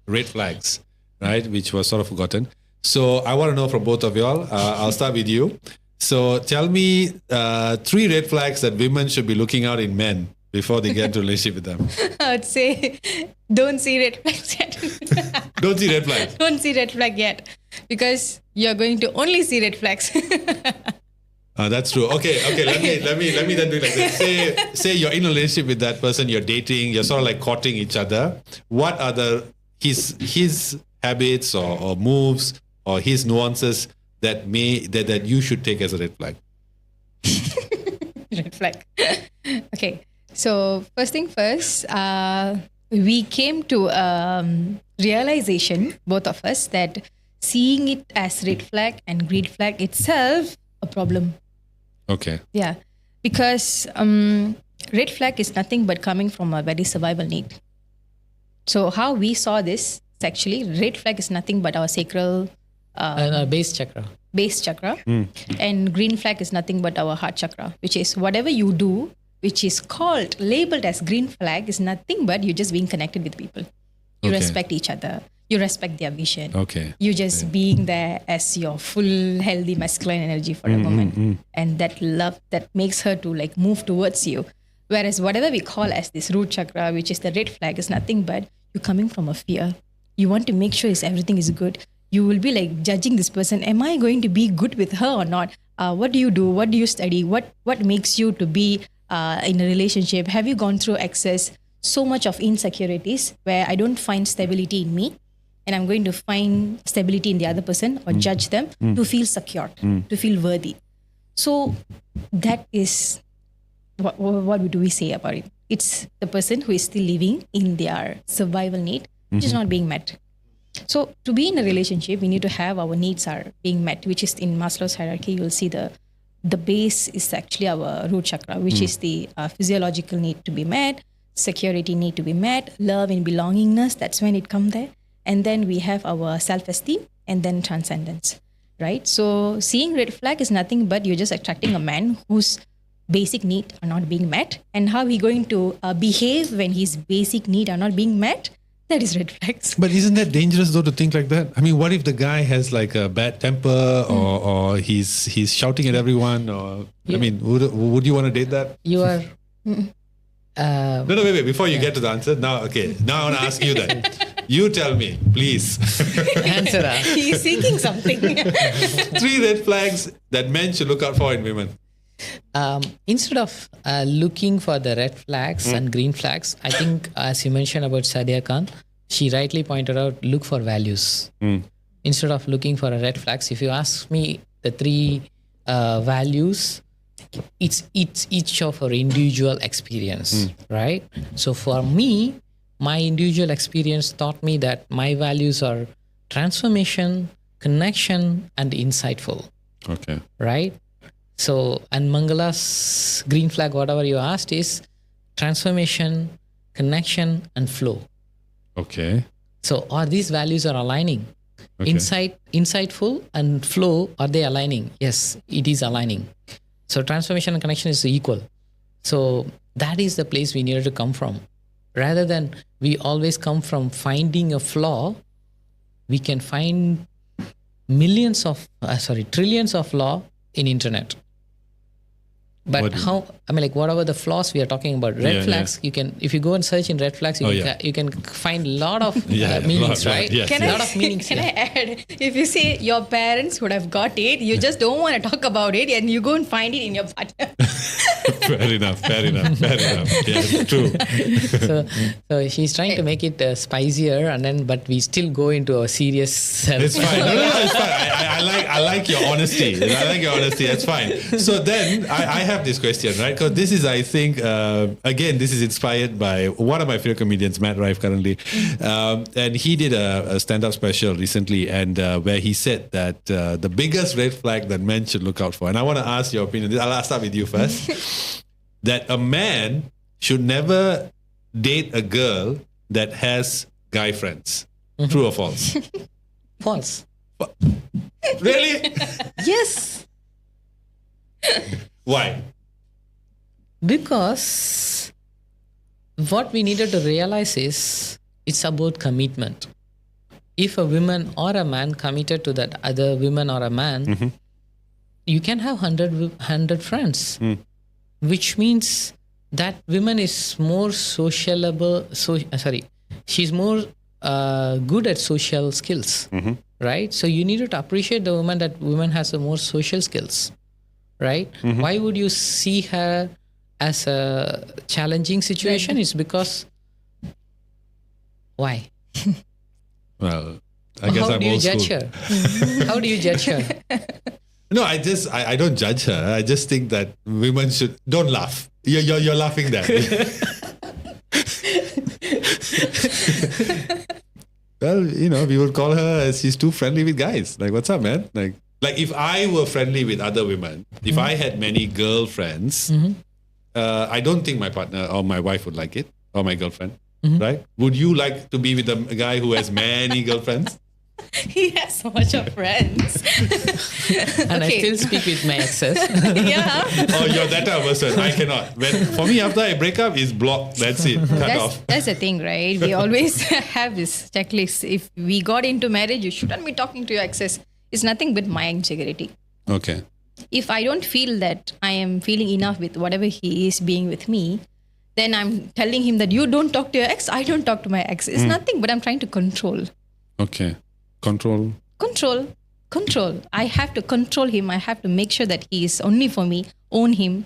red flags, right, which was sort of forgotten. So I want to know from both of y'all. I'll start with you. So tell me 3 red flags that women should be looking out in men before they get into a relationship with them. I would say, don't see red flags yet. Don't see red flags. Don't see red flag yet, because you're going to only see red flags. That's true. Okay. Let me then do it like this. Say you're in a relationship with that person, you're dating, you're sort of like courting each other. What are his habits or moves or his nuances that you should take as a red flag? Red flag. Okay. So first thing first, we came to realization, both of us, that seeing it as red flag and green flag itself a problem. Okay. Yeah, because red flag is nothing but coming from a very survival need. So how we saw this, actually, red flag is nothing but our sacral base chakra. And green flag is nothing but our heart chakra, which is whatever you do, which is labeled as green flag, is nothing but you just being connected with people. You respect each other. You respect their vision. You just being there as your full healthy masculine energy for a woman. And that love that makes her to like move towards you. Whereas whatever we call as this root chakra, which is the red flag, is nothing but you coming from a fear. You want to make sure everything is good. You will be like judging this person. Am I going to be good with her or not? What do you do? What do you study? What makes you to be in a relationship? Have you gone through excess? So much of insecurities where I don't find stability in me. And I'm going to find stability in the other person or judge them to feel secured, to feel worthy. So that is, what do we say about it? It's the person who is still living in their survival need, which is not being met. So to be in a relationship, we need to have our needs are being met, which is in Maslow's hierarchy. You will see the base is actually our root chakra, which is the physiological need to be met, security need to be met, love and belongingness. That's when it comes there. And then we have our self-esteem and then transcendence, right? So seeing red flag is nothing but you're just attracting a man whose basic needs are not being met. And how he going to behave when his basic needs are not being met, that is red flags. But isn't that dangerous though to think like that? I mean, what if the guy has like a bad temper or he's shouting at everyone? Or I mean, would you want to date that? You are... No, wait. Before you get to the answer, now I want to ask you that. You tell me, please. Answer. He's seeking something. 3 red flags that men should look out for in women. Instead of looking for the red flags and green flags, I think, as you mentioned about Sadia Khan, she rightly pointed out, look for values. Instead of looking for a red flags, if you ask me the 3 values, it's each of our individual experience, right? So for me, my individual experience taught me that my values are transformation, connection, and insightful. Okay. Right? So, and Mangala's green flag, whatever you asked, is transformation, connection, and flow. Okay. So, are these values are aligning? Okay. Insightful and flow, are they aligning? Yes, it is aligning. So, transformation and connection is equal. So, that is the place we needed to come from. Rather than we always come from finding a flaw, we can find trillions of flaw in internet. But whatever the flaws we are talking about, red flags, you can, if you go and search in red flags, you can find a lot of meanings, right? Yes, Can I add, if you say your parents would have got it, you just don't want to talk about it and you go and find it in your partner. Fair enough. Yeah, true. So she's trying to make it spicier, but we still go into a serious. It's fine. No, it's fine. I like your honesty. That's fine. So then I have this question, right? Because this is, I think, again, this is inspired by one of my favorite comedians, Matt Rife, currently, and he did a stand-up special recently, and where he said that the biggest red flag that men should look out for, and I want to ask your opinion. I'll start with you first. That a man should never date a girl that has guy friends. True or false? False. Really? Yes. Why? Because what we needed to realize is it's about commitment. If a woman or a man committed to that other woman or a man, you can have 100 friends, which means that woman is more sociable. She's more good at social skills, right? So you needed to appreciate the woman that woman has a more social skills, right? Why would you see her as a challenging situation? It's because why? Well, I guess I'm old school. How do you judge her? No, I don't judge her. I just think that women don't laugh. You're laughing there. Well, we would call her as she's too friendly with guys. Like, what's up, man? Like if I were friendly with other women, if I had many girlfriends, I don't think my partner or my wife would like it, or my girlfriend, right? Would you like to be with a guy who has many girlfriends? He has so much of friends. And I still speak with my exes. Yeah. Oh, you're that type of person. I cannot. For me, after I break up, it's blocked. That's it. Cut off. That's the thing, right? We always have this checklist. If we got into marriage, you shouldn't be talking to your exes. It's nothing but my integrity. Okay. If I don't feel that I am feeling enough with whatever he is being with me, then I'm telling him that you don't talk to your ex, I don't talk to my ex. It's nothing but I'm trying to control. Okay. Control. I have to control him. I have to make sure that he is only for me, own him.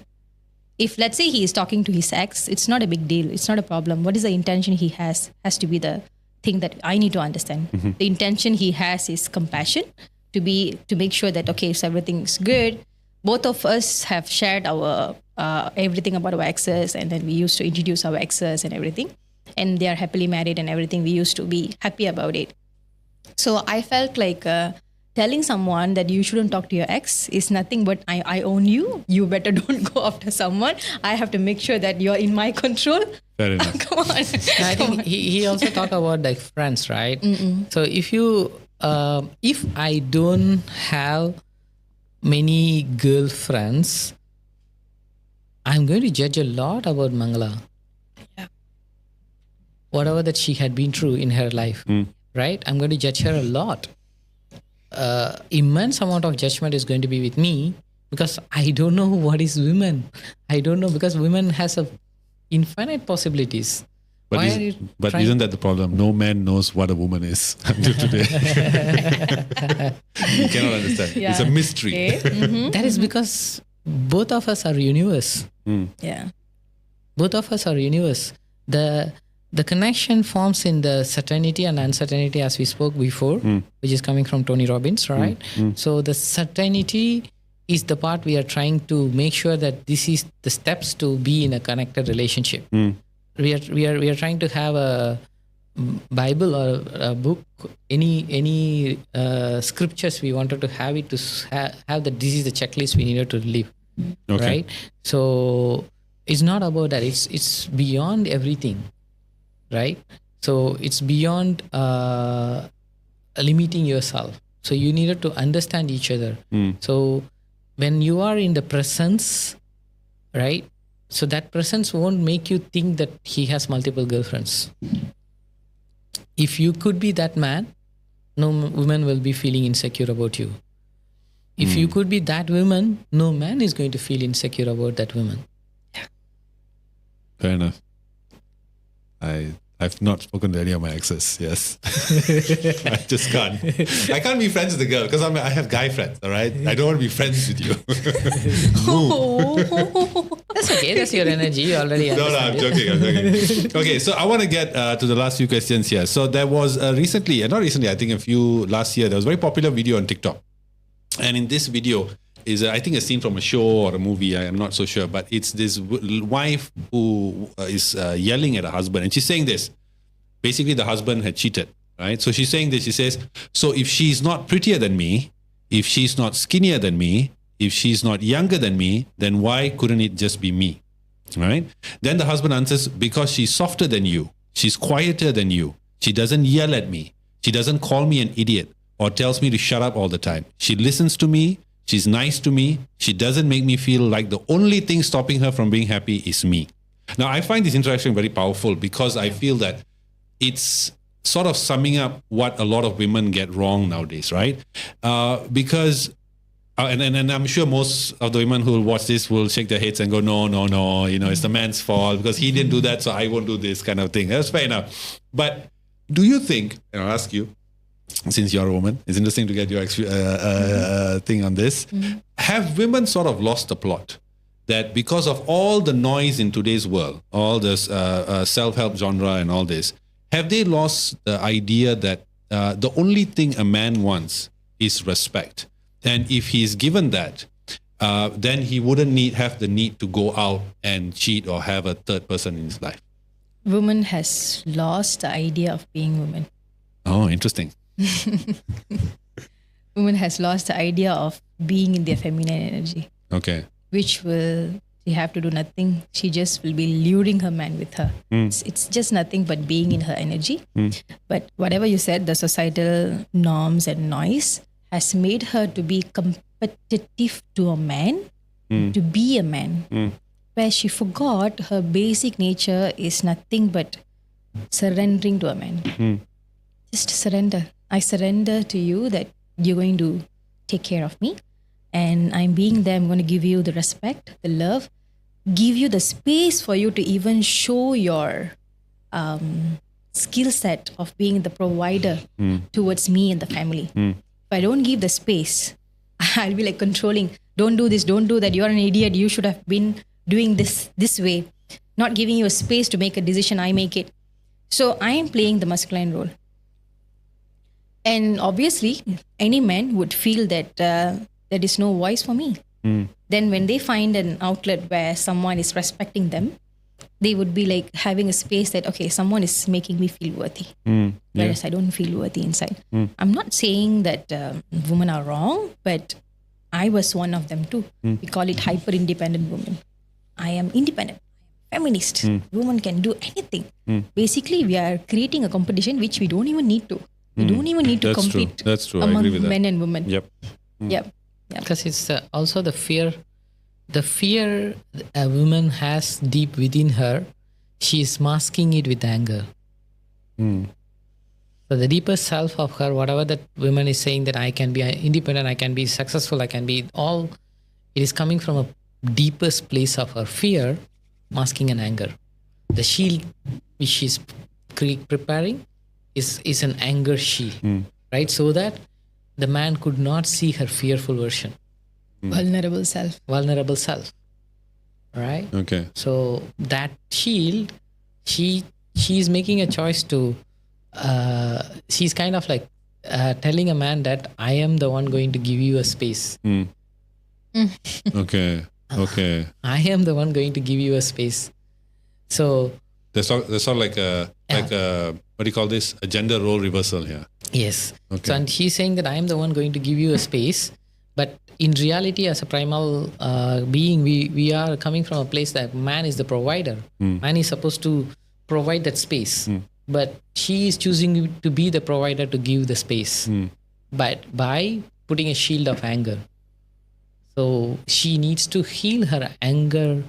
If let's say he is talking to his ex, it's not a big deal. It's not a problem. What is the intention he has to be the thing that I need to understand. The intention he has is compassion, to make sure that, okay, so everything's good. Both of us have shared our everything about our exes, and then we used to introduce our exes and everything, and they are happily married and everything. We used to be happy about it. So I felt like telling someone that you shouldn't talk to your ex is nothing but I own you. You better don't go after someone. I have to make sure that you're in my control. Fair enough. Come on. I think he also talk about like friends, right? So if I don't have many girlfriends, I'm going to judge a lot about Mangala. Yeah. Whatever that she had been through in her life, right? I'm going to judge her a lot. Immense amount of judgment is going to be with me because I don't know what is women. I don't know, because women has a infinite possibilities. But isn't that the problem? No man knows what a woman is until today. You cannot understand. Yeah. It's a mystery. Okay. That is because both of us are universe. Yeah. Both of us are universe. The connection forms in the certainty and uncertainty, as we spoke before, which is coming from Tony Robbins, right? So the certainty is the part we are trying to make sure that this is the steps to be in a connected relationship. We are trying to have a Bible or a book, any scriptures we wanted to have it to have that this is the checklist we needed to live. Okay. Right? So it's not about that. It's beyond everything, right? So it's beyond limiting yourself. So you needed to understand each other. So when you are in the presence, right? So that presence won't make you think that he has multiple girlfriends. If you could be that man, no woman will be feeling insecure about you. If you could be that woman, no man is going to feel insecure about that woman. Fair enough. I've not spoken to any of my exes. Yes. I just can't. I can't be friends with the girl because I have guy friends, all right? I don't want to be friends with you. That's okay. That's your energy. You already understand. I'm joking. Okay, so I want to get to the last few questions here. So there was I think last year, there was a very popular video on TikTok. And in this video is, I think, a scene from a show or a movie. I am not so sure. But it's this wife who is yelling at her husband. And she's saying this. Basically, the husband had cheated, right? So she's saying this. She says, so if she's not prettier than me, if she's not skinnier than me, if she's not younger than me, then why couldn't it just be me, right? Then the husband answers, because she's softer than you. She's quieter than you. She doesn't yell at me. She doesn't call me an idiot or tells me to shut up all the time. She listens to me. She's nice to me. She doesn't make me feel like the only thing stopping her from being happy is me. Now, I find this interaction very powerful because I feel that it's sort of summing up what a lot of women get wrong nowadays, right? Because, and I'm sure most of the women who will watch this will shake their heads and go, no, it's the man's fault because he didn't do that, so I won't do this kind of thing. That's fair enough. But do you think, and I'll ask you, since you're a woman, it's interesting to get your thing on this. Have women sort of lost the plot? That because of all the noise in today's world, all this self-help genre and all this, have they lost the idea that the only thing a man wants is respect? And if he's given that, then he wouldn't have the need to go out and cheat or have a third person in his life. Woman has lost the idea of being woman. Oh, interesting. Woman has lost the idea of being in their feminine energy. Okay. Which will She have to do nothing. She just will be luring her man with her. It's just nothing but being in her energy. But whatever you said, the societal norms and noise has made her to be competitive to a man, to be a man, where she forgot her basic nature is nothing but surrendering to a man. Just surrender. I surrender to you that you're going to take care of me. And I'm being there. I'm going to give you the respect, the love, give you the space for you to even show your skill set of being the provider towards me and the family. If I don't give the space, I'll be like controlling. Don't do this, don't do that. You're an idiot. You should have been doing this way. Not giving you a space to make a decision. I make it. So I am playing the masculine role. And obviously, any man would feel that there is no voice for me. Then when they find an outlet where someone is respecting them, they would be like having a space that, okay, someone is making me feel worthy. Whereas I don't feel worthy inside. I'm not saying that women are wrong, but I was one of them too. We call it hyper-independent women. I am independent, feminist. Women can do anything. Basically, we are creating a competition which we don't even need to. We don't even need to compete That's true. among I agree with men that. and women. Yep. Because it's also the fear a woman has deep within her. She is masking it with anger. So the deeper self of her, whatever that woman is saying, that I can be independent, I can be successful, I can be all, it is coming from a deepest place of her fear, masking an anger. The shield which she's preparing is an anger shield, right? So that the man could not see her fearful version. Vulnerable self. Right? Okay. So that shield, she is making a choice to, she's kind of like telling a man that I am the one going to give you a space. Okay. I am the one going to give you a space. So There's sort of like a what do you call this? A gender role reversal here. yes. Okay. So and she's saying that I am the one going to give you a space, but in reality, as a primal being, we are coming from a place that man is the provider. Man is supposed to provide that space, but she is choosing to be the provider to give the space, but by putting a shield of anger. So she needs to heal her anger,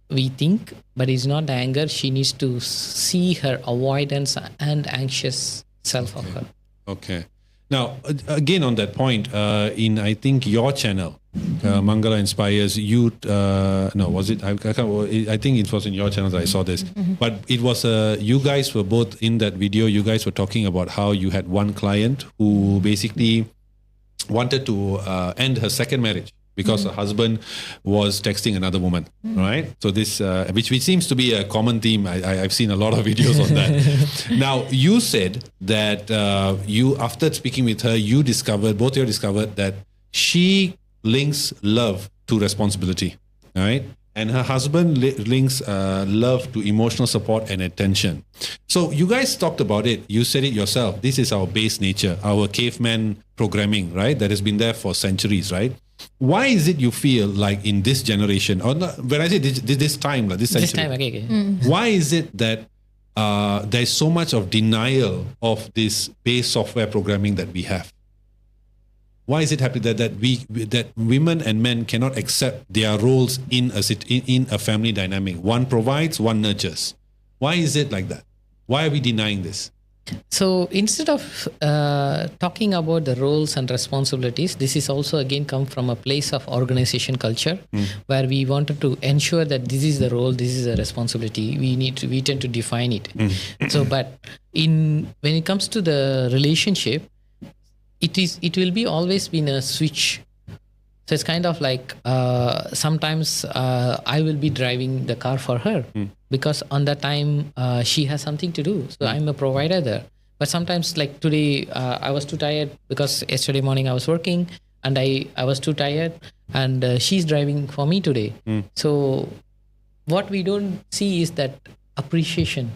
we think, but it's not the anger. She needs to see her avoidance and anxious self of her. Okay. Now, again on that point, in I think your channel, Mangala Inspires Youth. No, was it? I think it was in your channel that I saw this. But it was you guys were both in that video. You guys were talking about how you had one client who basically wanted to end her second marriage because her husband was texting another woman, right? So this, which seems to be a common theme. I've seen a lot of videos on that. Now, you said that you, after speaking with her, both of you discovered that she links love to responsibility, right? And her husband links love to emotional support and attention. So you guys talked about it. You said it yourself. This is our base nature, our caveman programming, right? That has been there for centuries, right? Why is it you feel like in this generation, or not, when I say this time, like this century, This time, okay. why is it that there's so much of denial of this base software programming that we have? Why is it happening that women and men cannot accept their roles in a family dynamic? One provides, one nurtures. Why is it like that? Why are we denying this? So instead of talking about the roles and responsibilities, this is also again come from a place of organization culture, where we wanted to ensure that this is the role, this is the responsibility. We tend to define it. So, but when it comes to the relationship, it will be always been a switch. So it's kind of like sometimes I will be driving the car for her because on that time she has something to do. So I'm a provider there. But sometimes like today I was too tired because yesterday morning I was working and I was too tired and she's driving for me today. So what we don't see is that appreciation.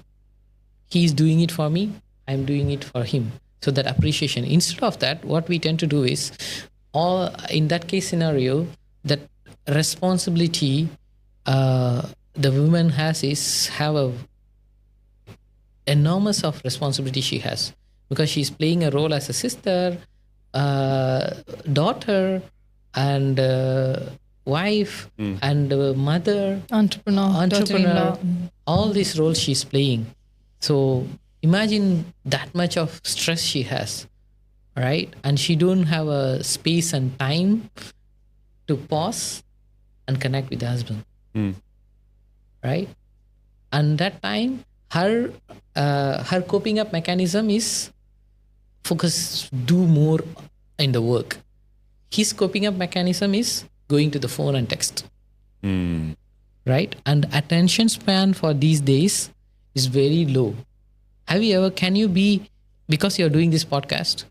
He's doing it for me. I'm doing it for him. So that appreciation. Instead of that, what we tend to do is in that case scenario, that responsibility the woman have a enormous of responsibility she has, because she's playing a role as a sister, daughter, and wife, and mother, entrepreneur. all these roles she's playing. So imagine that much of stress she has, right? And she don't have a space and time to pause and connect with the husband, right? And that time, her coping up mechanism is focus, do more in the work. His coping up mechanism is going to the phone and text, right? And attention span for these days is very low. Can you be, because you're doing this podcast,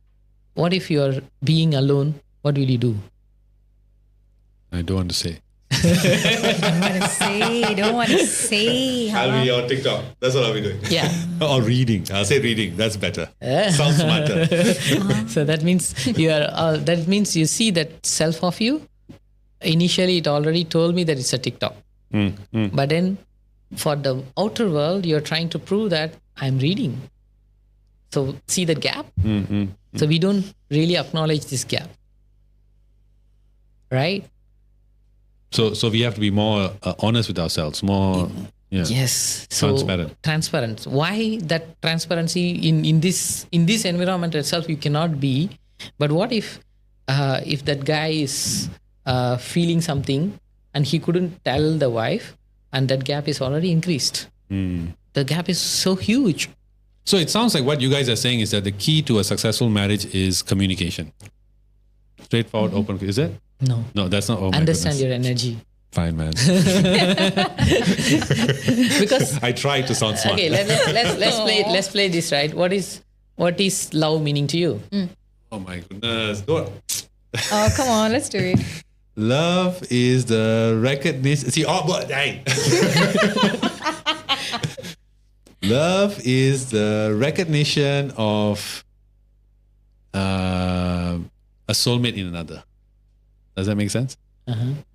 what if you're being alone? What will you do? I don't want to say. Don't want to say. I'll be on TikTok. That's what I'll be doing. Yeah. Or reading. I'll say reading. That's better. Sounds smarter. So that means you see that self of you. Initially, it already told me that it's a TikTok. But then for the outer world, you're trying to prove that I'm reading. So see the gap? So we don't really acknowledge this gap. Right? So we have to be more honest with ourselves, more yes, so transparent. Why that transparency in this environment itself you cannot be? But what if that guy is feeling something and he couldn't tell the wife, and that gap is already increased? The gap is so huge. So it sounds like what you guys are saying is that the key to a successful marriage is communication. Straightforward, open. Is it? No, that's not. Oh my Understand goodness. your energy. Fine, man. Because I try to sound smart. okay, let's play this, right? What is love meaning to you? Oh my goodness. Don't. Oh, come on, let's do it. Love is the recognition. See, hey. Love is the recognition of a soulmate in another. Does that make sense?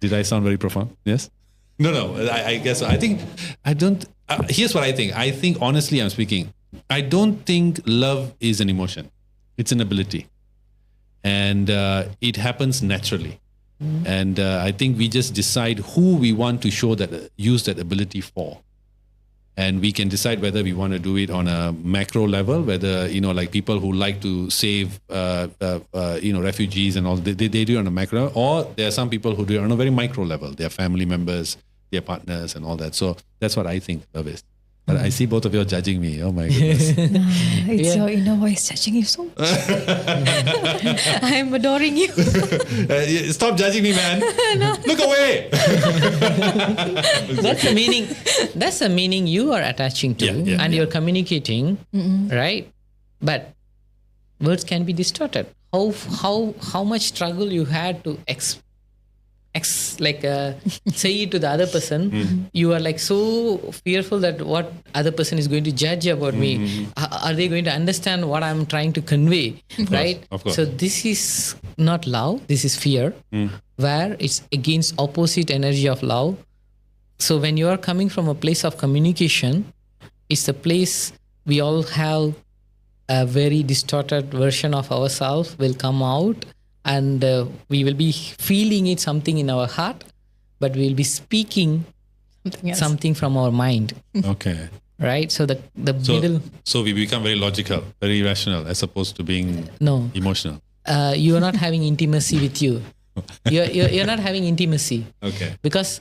Did I sound very profound? Yes? No. I guess so. Here's what I think. I think, honestly, I'm speaking, I don't think love is an emotion. It's an ability. And it happens naturally. And I think we just decide who we want to use that ability for. And we can decide whether we want to do it on a macro level, whether, like people who like to save, refugees and all, they do it on a macro, or there are some people who do it on a very micro level, their family members, their partners and all that. So that's what I think love is. But I see both of you are judging me. Oh my goodness. It's your inner voice judging you so much. I'm adoring you. Stop judging me, man. Look away. That's the meaning. That's the meaning you are attaching to, and you're communicating, right? But words can be distorted. How much struggle you had to say it to the other person. You are like so fearful that what other person is going to judge about me. Are they going to understand what I'm trying to convey? Right? Of course. So this is not love. This is fear, where it's against opposite energy of love. So when you are coming from a place of communication, it's a place we all have a very distorted version of ourselves will come out. And we will be feeling it, something in our heart, but we will be speaking something from our mind. Okay. Right? So the middle... So we become very logical, very rational, as opposed to being emotional. You are not having intimacy with you. You're not having intimacy. Okay. Because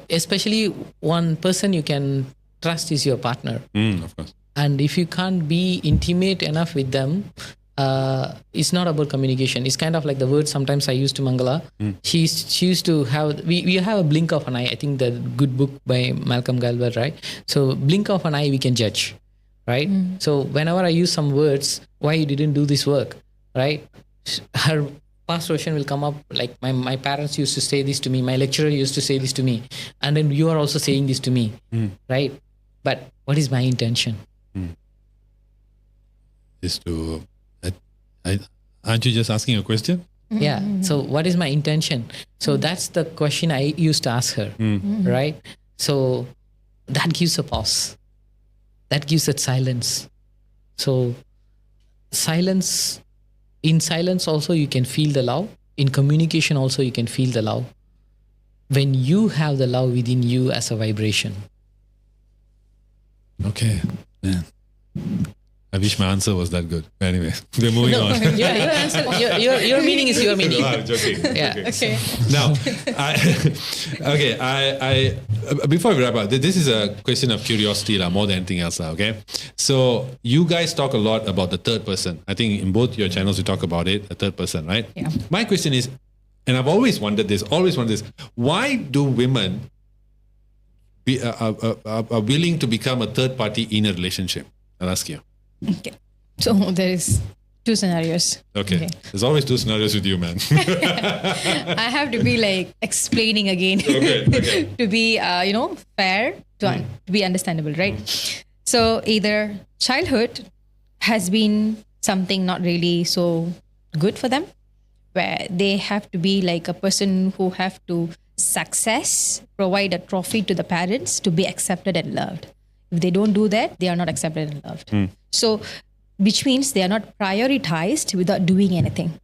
especially one person you can trust is your partner. Of course. And if you can't be intimate enough with them, it's not about communication. It's kind of like the word sometimes I use to Mangala. She used to have, we have a blink of an eye. I think the good book by Malcolm Gladwell, right? So blink of an eye, we can judge, right? So whenever I use some words, why you didn't do this work, right? Her past version will come up like my parents used to say this to me. My lecturer used to say this to me. And then you are also saying this to me, right? But what is my intention? Is to... Aren't you just asking a question? Yeah. So what is my intention? So that's the question I used to ask her, right? So that gives a pause. That gives it silence. So in silence also you can feel the love. In communication also you can feel the love. When you have the love within you as a vibration. Okay. Yeah. I wish my answer was that good. Anyway, we're moving on. Your answer, your meaning is your meaning. I'm joking. Yeah. Okay. Now, I before we wrap up, this is a question of curiosity, more than anything else. Okay, so you guys talk a lot about the third person. I think in both your channels you talk about it, the third person, right? Yeah. My question is, and I've always wondered this, why do women are willing to become a third party in a relationship? I'll ask you. Okay. So there is two scenarios. Okay. There's always two scenarios with you, man. I have to be like explaining again to be, fair, to be understandable, right? So either childhood has been something not really so good for them, where they have to be like a person who have to provide a trophy to the parents to be accepted and loved. If they don't do that, they are not accepted and loved. So, which means they are not prioritized without doing anything.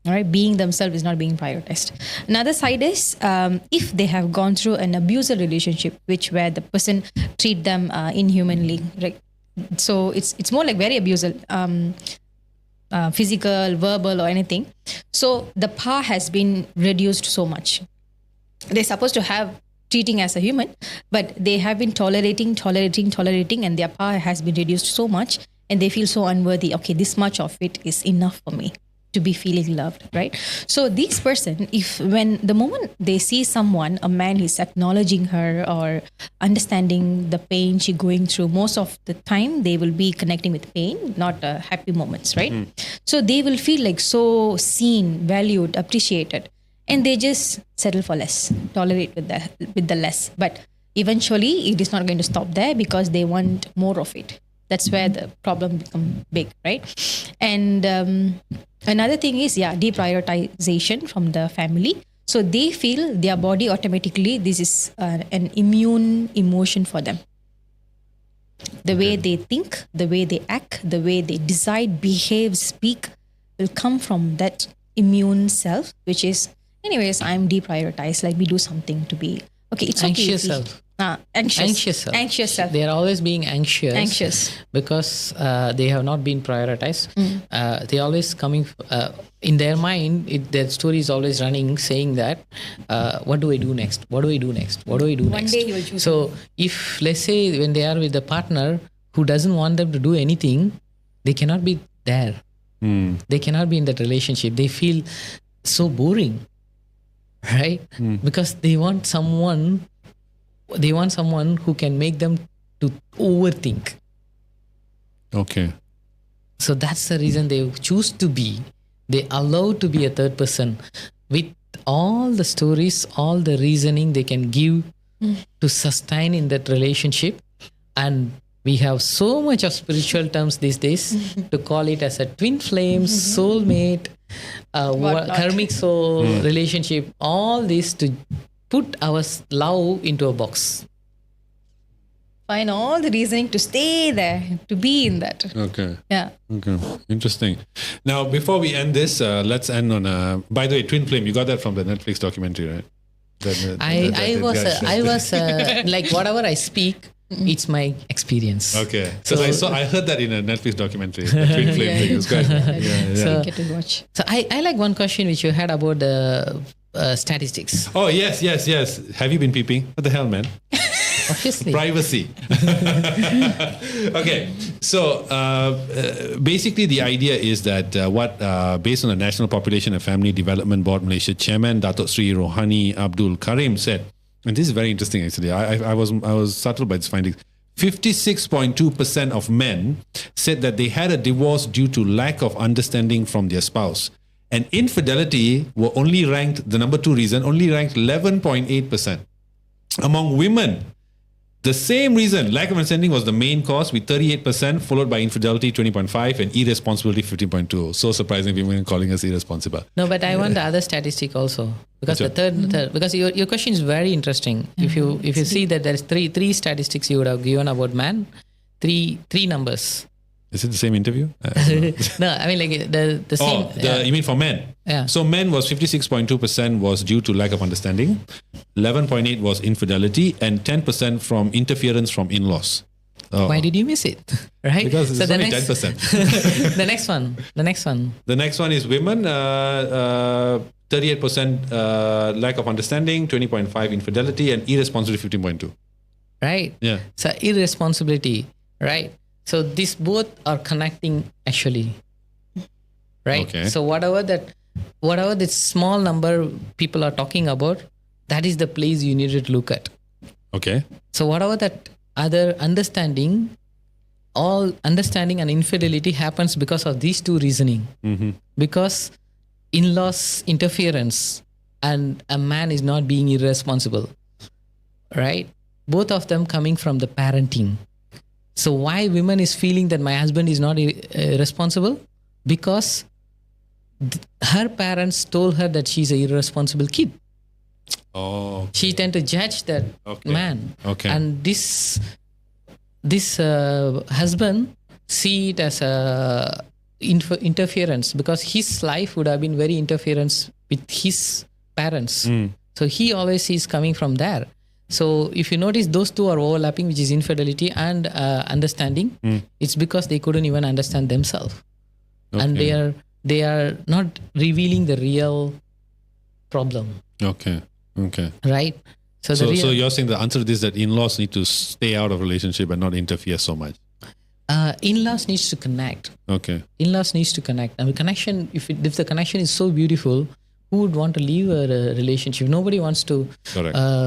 All right, being themselves is not being prioritized. Another side is if they have gone through an abusive relationship, where the person treat them inhumanly, right? So it's more like very abusive, physical, verbal, or anything. So the power has been reduced so much. They're supposed to have treating as a human, but they have been tolerating, and their power has been reduced so much, and they feel so unworthy. Okay, this much of it is enough for me to be feeling loved, right? So this person, when the moment they see someone, a man is acknowledging her or understanding the pain she's going through, most of the time they will be connecting with pain, not happy moments, right? So they will feel like so seen, valued, appreciated. And they just settle for less, tolerate with the less. But eventually, it is not going to stop there because they want more of it. That's where the problem becomes big, right? And another thing is, deprioritization from the family. So they feel their body automatically, this is an immune emotion for them. The way they think, the way they act, the way they decide, behave, speak will come from that immune self, which is, anyways, I'm deprioritized. Like we do something to be okay. It's anxious okay. Self. Anxious self. They are always being anxious because they have not been prioritized. They always coming in their mind. Their story is always running, saying that, "What do I do next? What do I do next? What do I do next?" One day he will choose. So, if let's say when they are with a partner who doesn't want them to do anything, they cannot be there. They cannot be in that relationship. They feel so boring. Right? Because they want someone who can make them to overthink. Okay. So that's the reason they choose to be. They allow to be a third person with all the stories, all the reasoning they can give to sustain in that relationship. And we have so much of spiritual terms these days to call it as a twin flame, soulmate, karmic soul relationship, all this to put our love into a box. Find all the reasoning to stay there, to be in that. Okay. Yeah. Okay. Interesting. Now, before we end this, let's end on a. By the way, twin flame. You got that from the Netflix documentary, right? I was like whatever I speak. It's my experience. Okay. Because I heard that in a Netflix documentary. The twin flame thing. It was good. Yeah. So get to watch. So I like one question which you had about the statistics. Oh, yes. Have you been peeping? What the hell, man? Obviously. Privacy. Okay. So basically the idea is that based on the National Population and Family Development Board Malaysia Chairman Datuk Sri Rohani Abdul Karim said, and this is very interesting actually, I was startled by this finding, 56.2% of men said that they had a divorce due to lack of understanding from their spouse. And infidelity were only ranked, the number two reason, only ranked 11.8%. Among women, The same reason, lack of understanding was the main cause with 38%, followed by infidelity 20.5% and irresponsibility 15.2%. So surprising women calling us irresponsible. No, but I want the other statistic also, because the third, because your question is very interesting. If you see that there's three statistics you would have given about man, three numbers. Is it the same interview? No, I mean like the same. You mean for men? Yeah. So men was 56.2% was due to lack of understanding, 11.8% was infidelity, and 10% from interference from in-laws. Oh. Why did you miss it? Right? Because it's only 10%. The next one. The next one is women. 38% lack of understanding, 20.5% infidelity, and irresponsibility 15.2%. Right. Yeah. So irresponsibility. Right. So these both are connecting actually, right? Okay. So whatever this small number people are talking about, that is the place you need to look at. Okay. So whatever that other understanding, all understanding and infidelity happens because of these two reasoning. Mm-hmm. Because in-laws interference and a man is not being irresponsible, right? Both of them coming from the parenting. So why women is feeling that my husband is not responsible? Because her parents told her that she's an irresponsible kid. Oh. She tend to judge that man. Okay. And this husband see it as a interference, because his life would have been very interference with his parents. So he always is coming from there. So if you notice, those two are overlapping, which is infidelity and understanding. It's because they couldn't even understand themselves, and they are not revealing the real problem. Okay. Right. So you're saying the answer to this is that in-laws need to stay out of relationship and not interfere so much. In-laws needs to connect. Okay. In-laws needs to connect. I mean, connection. If the connection is so beautiful, who would want to leave a relationship? Nobody wants to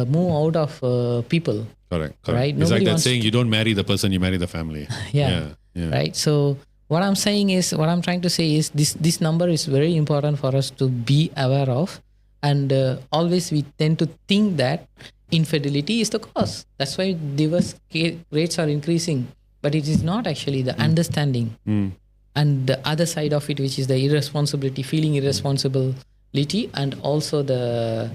move out of people. Correct. Right? It's like that saying, you don't marry the person, you marry the family. Yeah. Right. So what I'm trying to say is this number is very important for us to be aware of. And always we tend to think that infidelity is the cause. That's why divorce rates are increasing. But it is not actually the understanding. And the other side of it, which is the irresponsibility, feeling irresponsible, and also the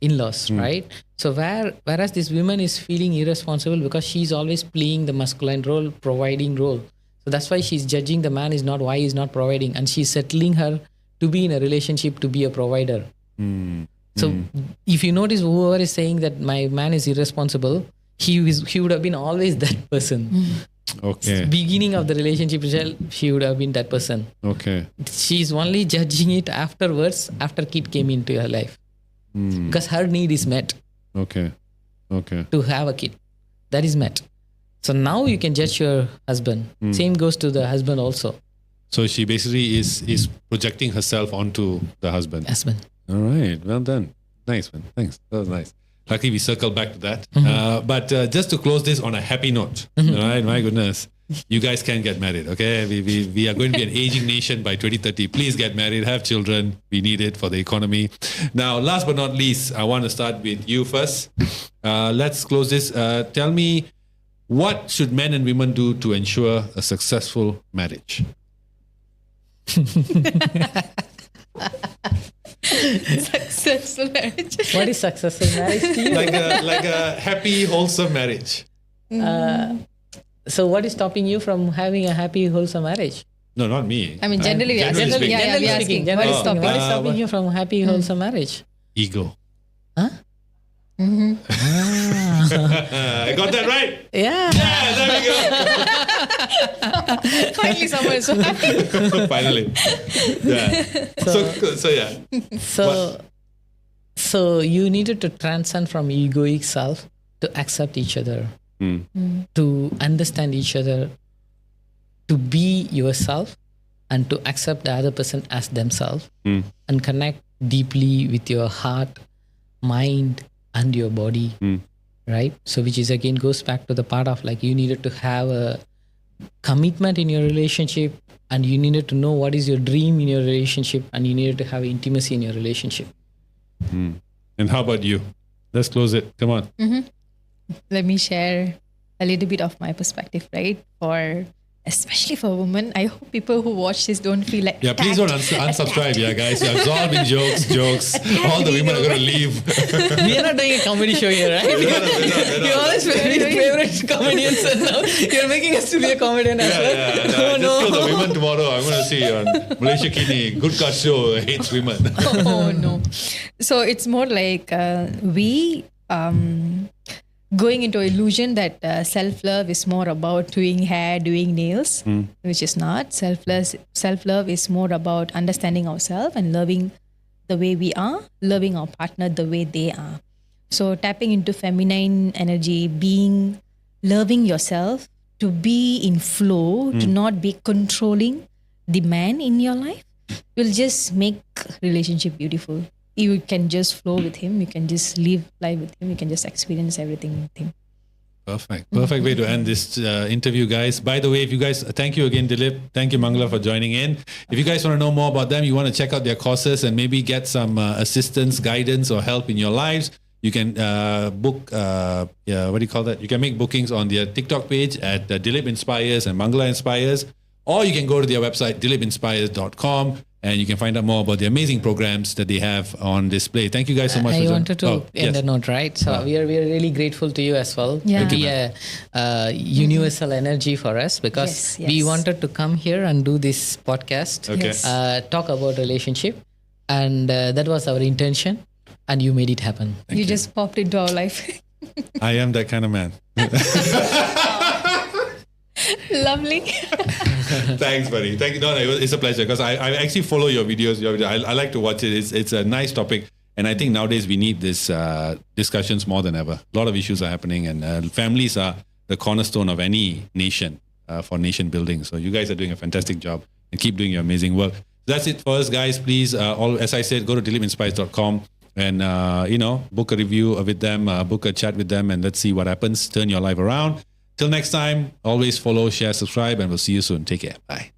in-laws, right? So whereas this woman is feeling irresponsible because she's always playing the masculine role, providing role. So that's why she's judging the man is not why he's not providing, and she's settling her to be in a relationship to be a provider. So if you notice, whoever is saying that my man is irresponsible, he would have been always that person. Okay. Beginning of the relationship, she would have been that person. Okay. She's only judging it afterwards, after kid came into her life. Because her need is met. Okay. To have a kid. That is met. So now you can judge your husband. Same goes to the husband also. So she basically is projecting herself onto the husband. All right. Well done. Nice, man. Thanks. That was nice. Luckily, we circle back to that. But just to close this on a happy note, all right, my goodness, you guys can get married, okay? We are going to be an aging nation by 2030. Please get married, have children. We need it for the economy. Now, last but not least, I want to start with you first. Let's close this. Tell me, what should men and women do to ensure a successful marriage? Successful marriage. What is successful marriage to you? Like a happy, wholesome marriage. So what is stopping you from having a happy, wholesome marriage? No, not me. I mean, generally we are asking. What is stopping? What is stopping you from happy, wholesome marriage? Ego. Huh? I got that right. Yeah. There we go. Finally, someone is happy. Finally. Yeah. So you needed to transcend from egoic self to accept each other, to understand each other, to be yourself, and to accept the other person as themselves, and connect deeply with your heart, mind, and your body, right? So which is again goes back to the part of like you needed to have a commitment in your relationship, and you needed to know what is your dream in your relationship, and you needed to have intimacy in your relationship. And how about you? Let's close it. Come on. let me share a little bit of my perspective, right? Especially for women, I hope people who watch this don't feel like Yeah, please don't unsubscribe, yeah, guys. It's all been jokes. All the women are going to leave. We are not doing a comedy show here, right? We're not. You're always favorite comedians, and now you're making us to be a comedian as well. Yeah. Just kill the women tomorrow. I'm going to see on Malaysia Kini, Good Cast Show hates women. Oh no. So it's more like we going into illusion that self-love is more about doing hair, doing nails, which is not. Self-love is more about understanding ourselves and loving the way we are, loving our partner the way they are. So tapping into feminine energy, loving yourself, to be in flow, to not be controlling the man in your life, will just make relationship beautiful. You can just flow with him. You can just live life with him. You can just experience everything with him. Perfect way to end this interview, guys. By the way, if you guys, thank you again, Dilip. Thank you, Mangala, for joining in. If you guys want to know more about them, you want to check out their courses and maybe get some assistance, guidance, or help in your lives, you can book, what do you call that? You can make bookings on their TikTok page at Dilip Inspires and Mangala Inspires, or you can go to their website, dilipinspires.com. And you can find out more about the amazing programs that they have on display. Thank you guys so much. I wanted to end a note, right? So we are really grateful to you as well. Yeah. To be a universal energy for us, because we wanted to come here and do this podcast, talk about relationship, and that was our intention. And you made it happen. You just popped into our life. I am that kind of man. Lovely. Thanks, buddy. Thank you. No, it's a pleasure, because I actually follow your videos. I like to watch it. It's a nice topic. And I think nowadays we need this discussions more than ever. A lot of issues are happening, and families are the cornerstone of any nation for nation building. So you guys are doing a fantastic job, and keep doing your amazing work. That's it for us, guys. Please, as I said, go to dilipinspires.com and, book a review with them, book a chat with them, and let's see what happens. Turn your life around. Till next time, always follow, share, subscribe, and we'll see you soon. Take care. Bye.